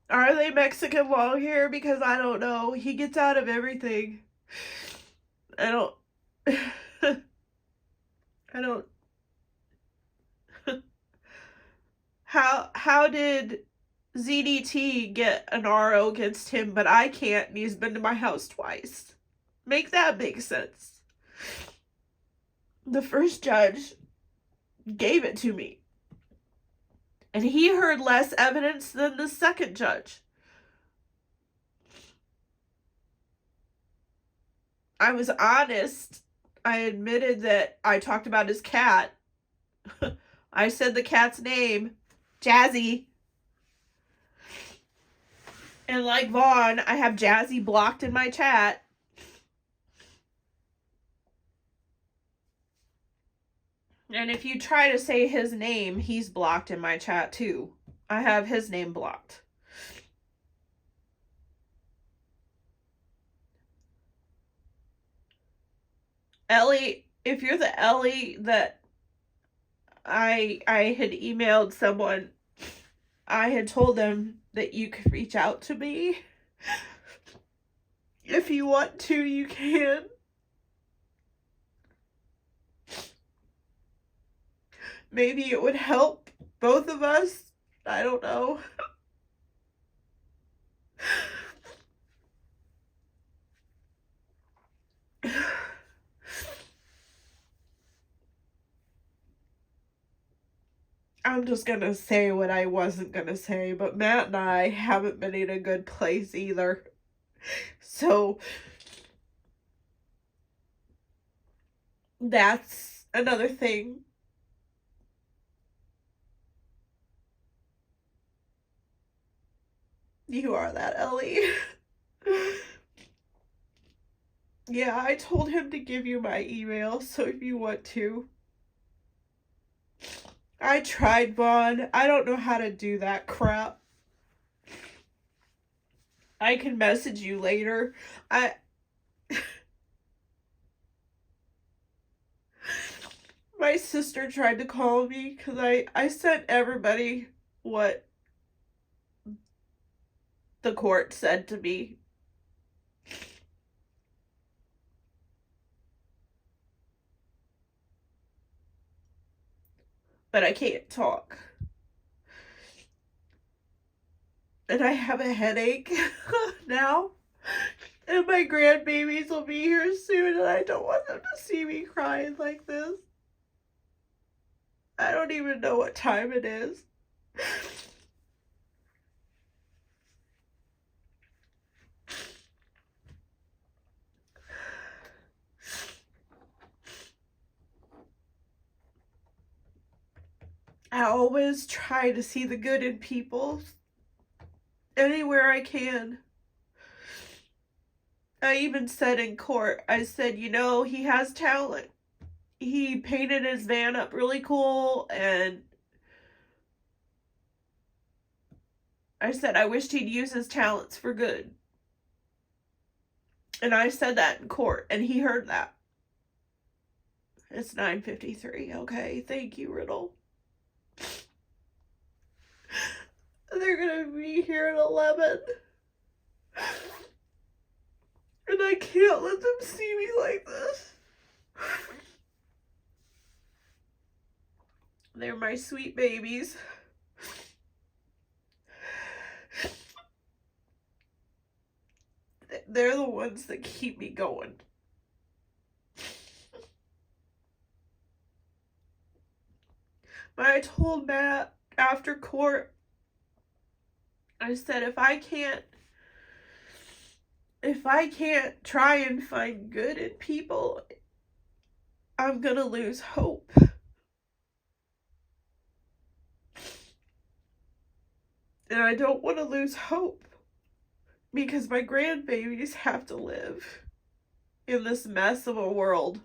Are they Mexican long hair? Because I don't know. He gets out of everything. I don't. I don't. How did ZDT get an RO against him, but I can't, and he's been to my house twice? Make that make sense. The first judge gave it to me, and he heard less evidence than the second judge. I was honest. I admitted that I talked about his cat. I said the cat's name, Jazzy. And like Vaughn, I have Jazzy blocked in my chat. And if you try to say his name, he's blocked in my chat too. I have his name blocked. Ellie, if you're the Ellie that I had emailed someone, I had told them that you could reach out to me. If you want to, you can. Maybe it would help both of us. I don't know. I'm just gonna say what I wasn't gonna say, but Matt and I haven't been in a good place either. So that's another thing. You are that, Ellie. Yeah, I told him to give you my email, so if you want to. I tried, Vaughn. I don't know how to do that crap. I can message you later. My sister tried to call me because I sent everybody what the court said to me. But I can't talk. And I have a headache now. And my grandbabies will be here soon, and I don't want them to see me crying like this. I don't even know what time it is. I always try to see the good in people anywhere I can. I even said in court, I said, you know, he has talent. He painted his van up really cool, and I said I wished he'd use his talents for good. And I said that in court, and he heard that. It's 9:53. Okay, thank you, Riddle. They're gonna be here at 11. And I can't let them see me like this. They're my sweet babies. They're the ones that keep me going. But I told Matt after court, I said, if I can't try and find good in people, I'm gonna lose hope. And I don't want to lose hope, because my grandbabies have to live in this mess of a world.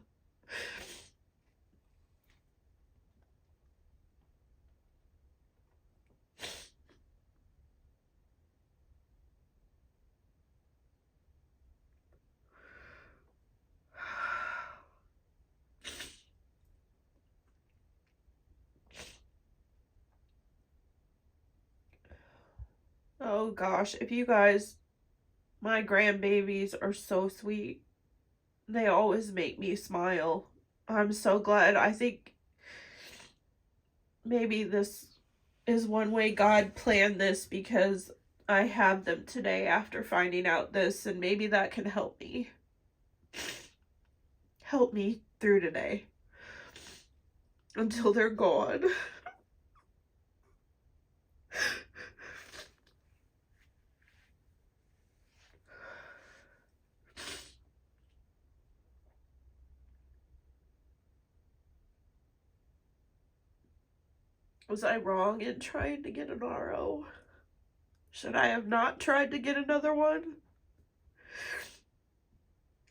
Oh gosh, if you guys, my grandbabies are so sweet. They always make me smile. I'm so glad. I think maybe this is one way God planned this, because I have them today after finding out this, and maybe that can help me. Help me through today until they're gone. Was I wrong in trying to get an RO? Should I have not tried to get another one?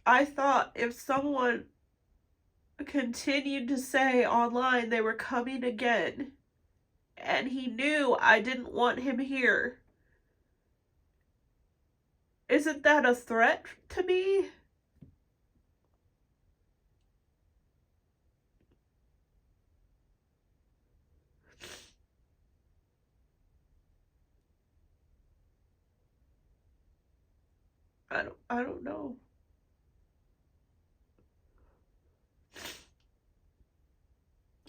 I thought if someone continued to say online they were coming again, and he knew I didn't want him here, isn't that a threat to me? I don't know.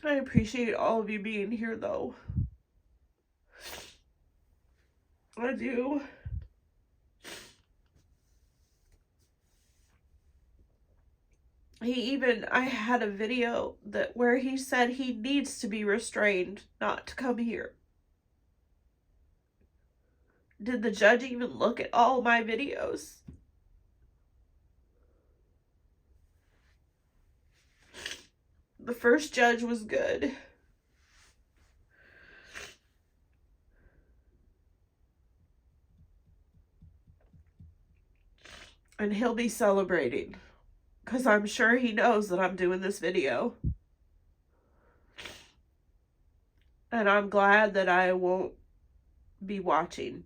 I appreciate all of you being here, though. I do. I had a video where he said he needs to be restrained not to come here. Did the judge even look at all my videos? The first judge was good. And he'll be celebrating, because I'm sure he knows that I'm doing this video. And I'm glad that I won't be watching.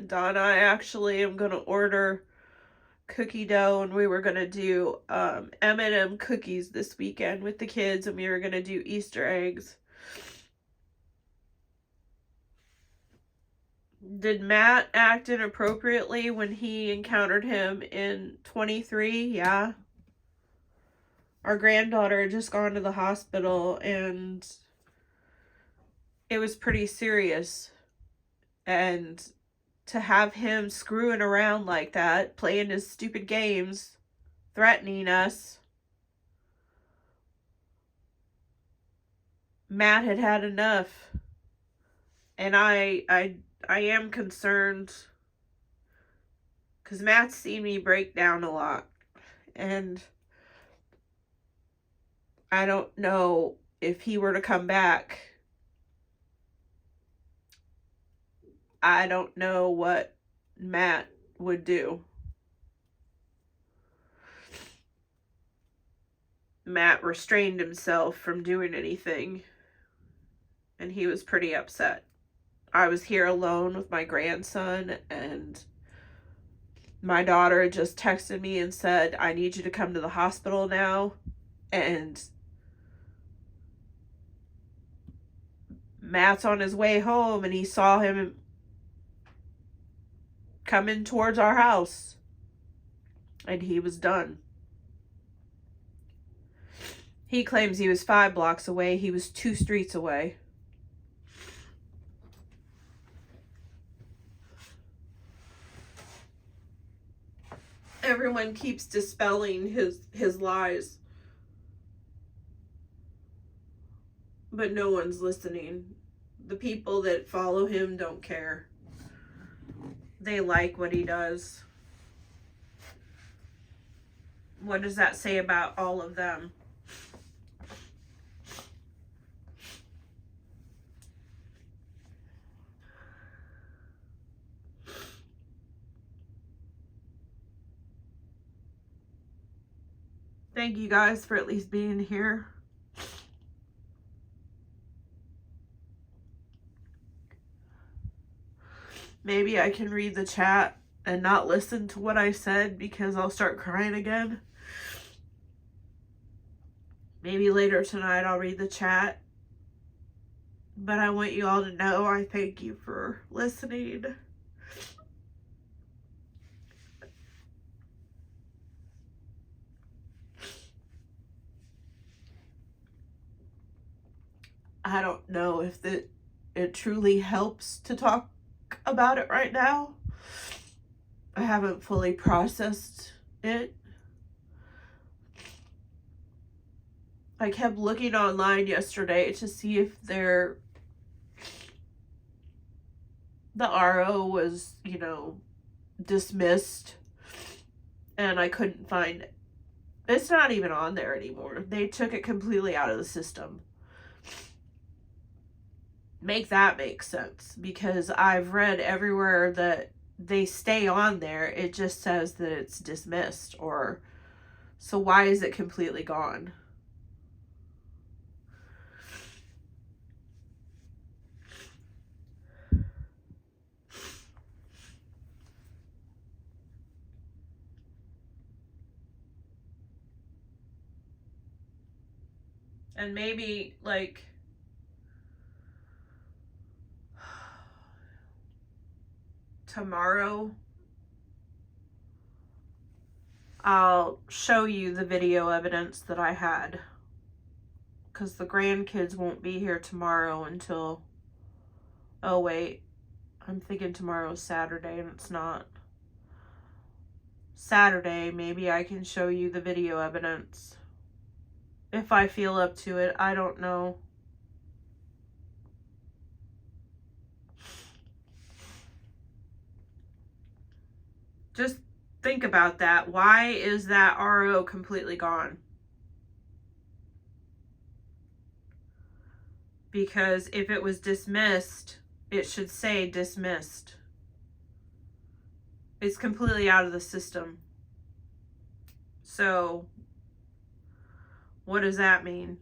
Donna, I actually am going to order cookie dough, and we were going to do M&M cookies this weekend with the kids, and we were going to do Easter eggs. Did Matt act inappropriately when he encountered him in 23? Yeah. Our granddaughter had just gone to the hospital and it was pretty serious. And to have him screwing around like that, playing his stupid games, threatening us, Matt had had enough. And I am concerned because Matt's seen me break down a lot. And I don't know if he were to come back. I don't know what Matt would do. Matt restrained himself from doing anything, and he was pretty upset. I was here alone with my grandson, and my daughter just texted me and said, I need you to come to the hospital now. And Matt's on his way home, and he saw him coming towards our house, and he was done. He claims he was 5 blocks away. He was 2 streets away. Everyone keeps dispelling his lies. But no one's listening. The people that follow him don't care. They like what he does. What does that say about all of them? Thank you guys for at least being here. Maybe I can read the chat and not listen to what I said because I'll start crying again. Maybe later tonight I'll read the chat. But I want you all to know I thank you for listening. I don't know if it truly helps to talk about it right now. I haven't fully processed it. I kept looking online yesterday to see if the RO was, dismissed, and I couldn't find it. It's not even on there anymore. They took it completely out of the system. Make that make sense, because I've read everywhere that they stay on there. It just says that it's dismissed, or so why is it completely gone? And maybe tomorrow I'll show you the video evidence that I had, because the grandkids won't be here tomorrow until, oh wait, I'm thinking tomorrow's Saturday and it's not. Saturday, maybe I can show you the video evidence if I feel up to it. I don't know. Just think about that. Why is that RO completely gone? Because if it was dismissed, it should say dismissed. It's completely out of the system. So, what does that mean?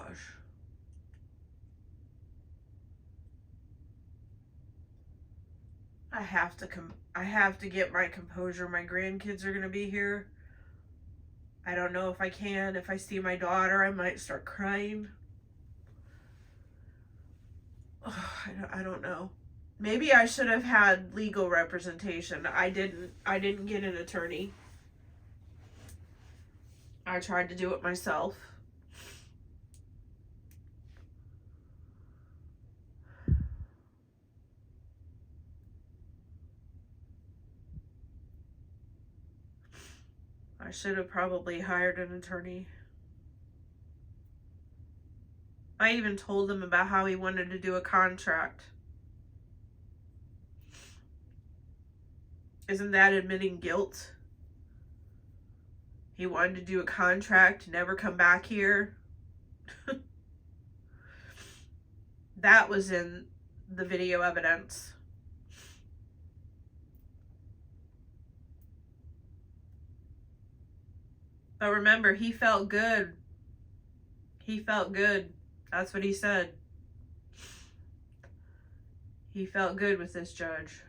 gosh. I have to get my composure. My grandkids are going to be here. I don't know if I can. If I see my daughter, I might start crying. Oh, I don't know. Maybe I should have had legal representation. I didn't get an attorney. I tried to do it myself. I should have probably hired an attorney. I even told him about how he wanted to do a contract. Isn't that admitting guilt? He wanted to do a contract, never come back here. That was in the video evidence. But remember, he felt good. He felt good. That's what he said. He felt good with this judge.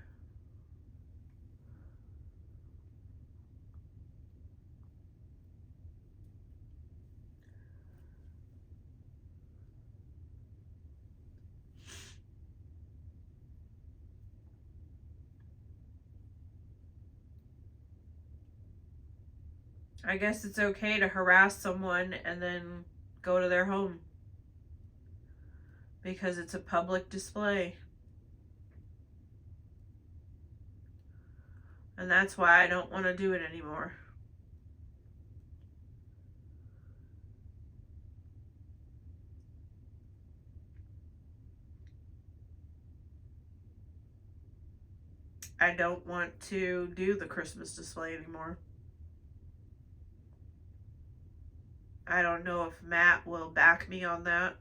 I guess it's okay to harass someone and then go to their home because it's a public display. And that's why I don't want to do it anymore. I don't want to do the Christmas display anymore. I don't know if Matt will back me on that.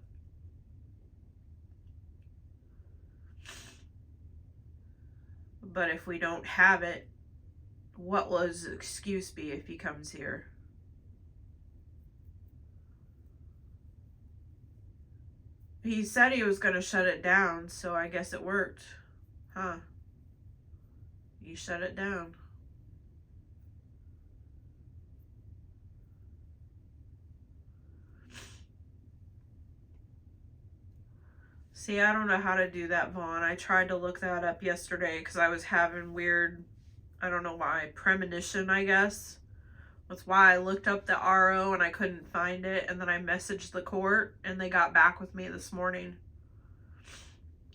But if we don't have it, what will his excuse be if he comes here? He said he was going to shut it down, so I guess it worked. Huh. You shut it down. See, I don't know how to do that, Vaughn. I tried to look that up yesterday because I was having weird, I don't know why, premonition, I guess. That's why I looked up the RO and I couldn't find it. And then I messaged the court and they got back with me this morning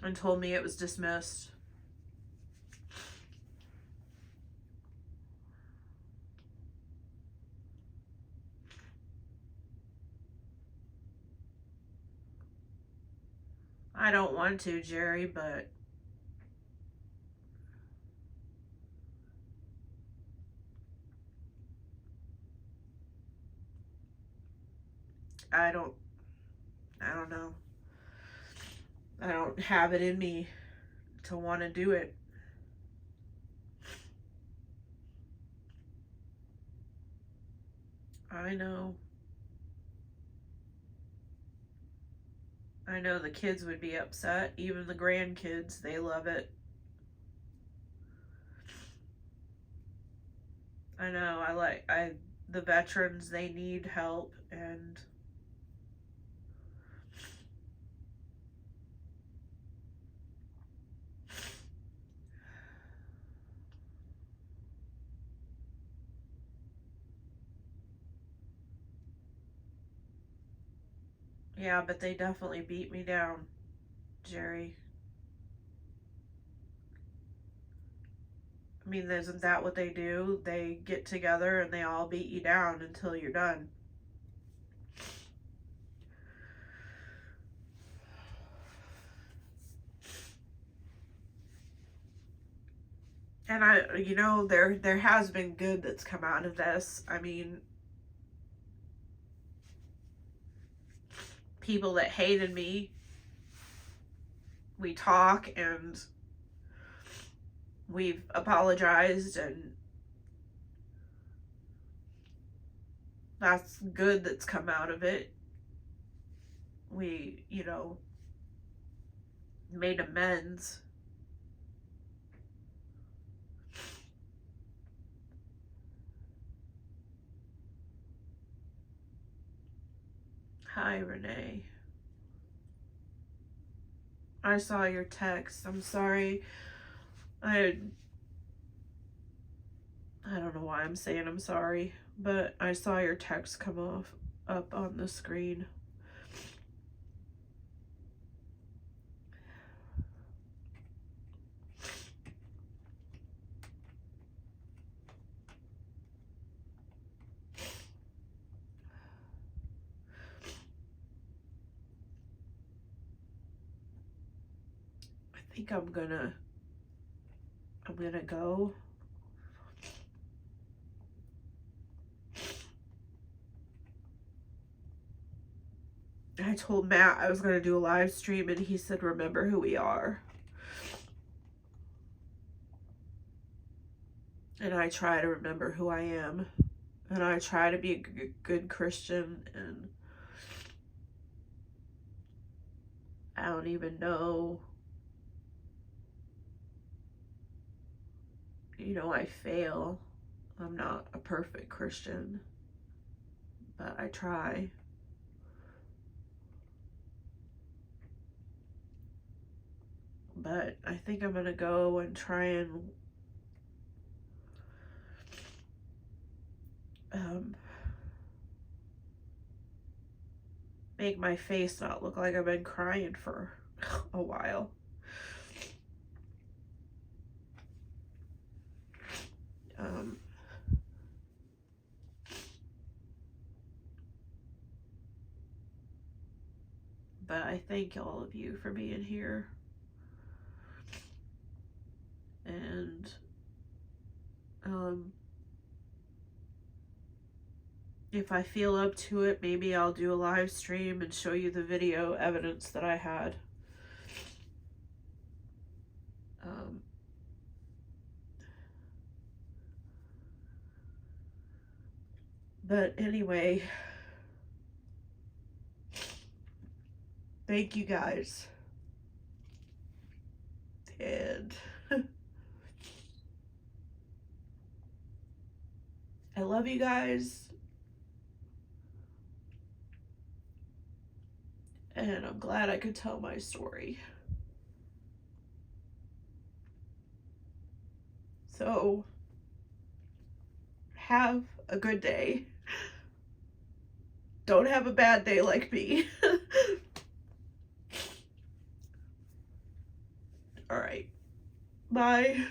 and told me it was dismissed. I don't want to, Jerry, but I don't know. I don't have it in me to want to do it. I know. I know the kids would be upset. Even the grandkids, they love it. I know. The veterans, they need help, and yeah, but they definitely beat me down, Jerry. I mean, isn't that what they do? They get together and they all beat you down until you're done. And there has been good that's come out of this. I mean, people that hated me, we talk and we've apologized, and that's good that's come out of it. we, made amends. Hi, Renee. I saw your text. I'm sorry. I don't know why I'm saying I'm sorry, but I saw your text come up on the screen. I think I'm gonna go. I told Matt I was going to do a live stream, and he said, remember who we are. And I try to remember who I am. And I try to be a good Christian, and I don't even know. I fail. I'm not a perfect Christian, but I try. But I think I'm gonna go and try and make my face not look like I've been crying for a while. But I thank all of you for being here. And if I feel up to it, maybe I'll do a live stream and show you the video evidence that I had. But anyway, thank you guys. And I love you guys. And I'm glad I could tell my story. So, have a good day. Don't have a bad day like me. All right. Bye.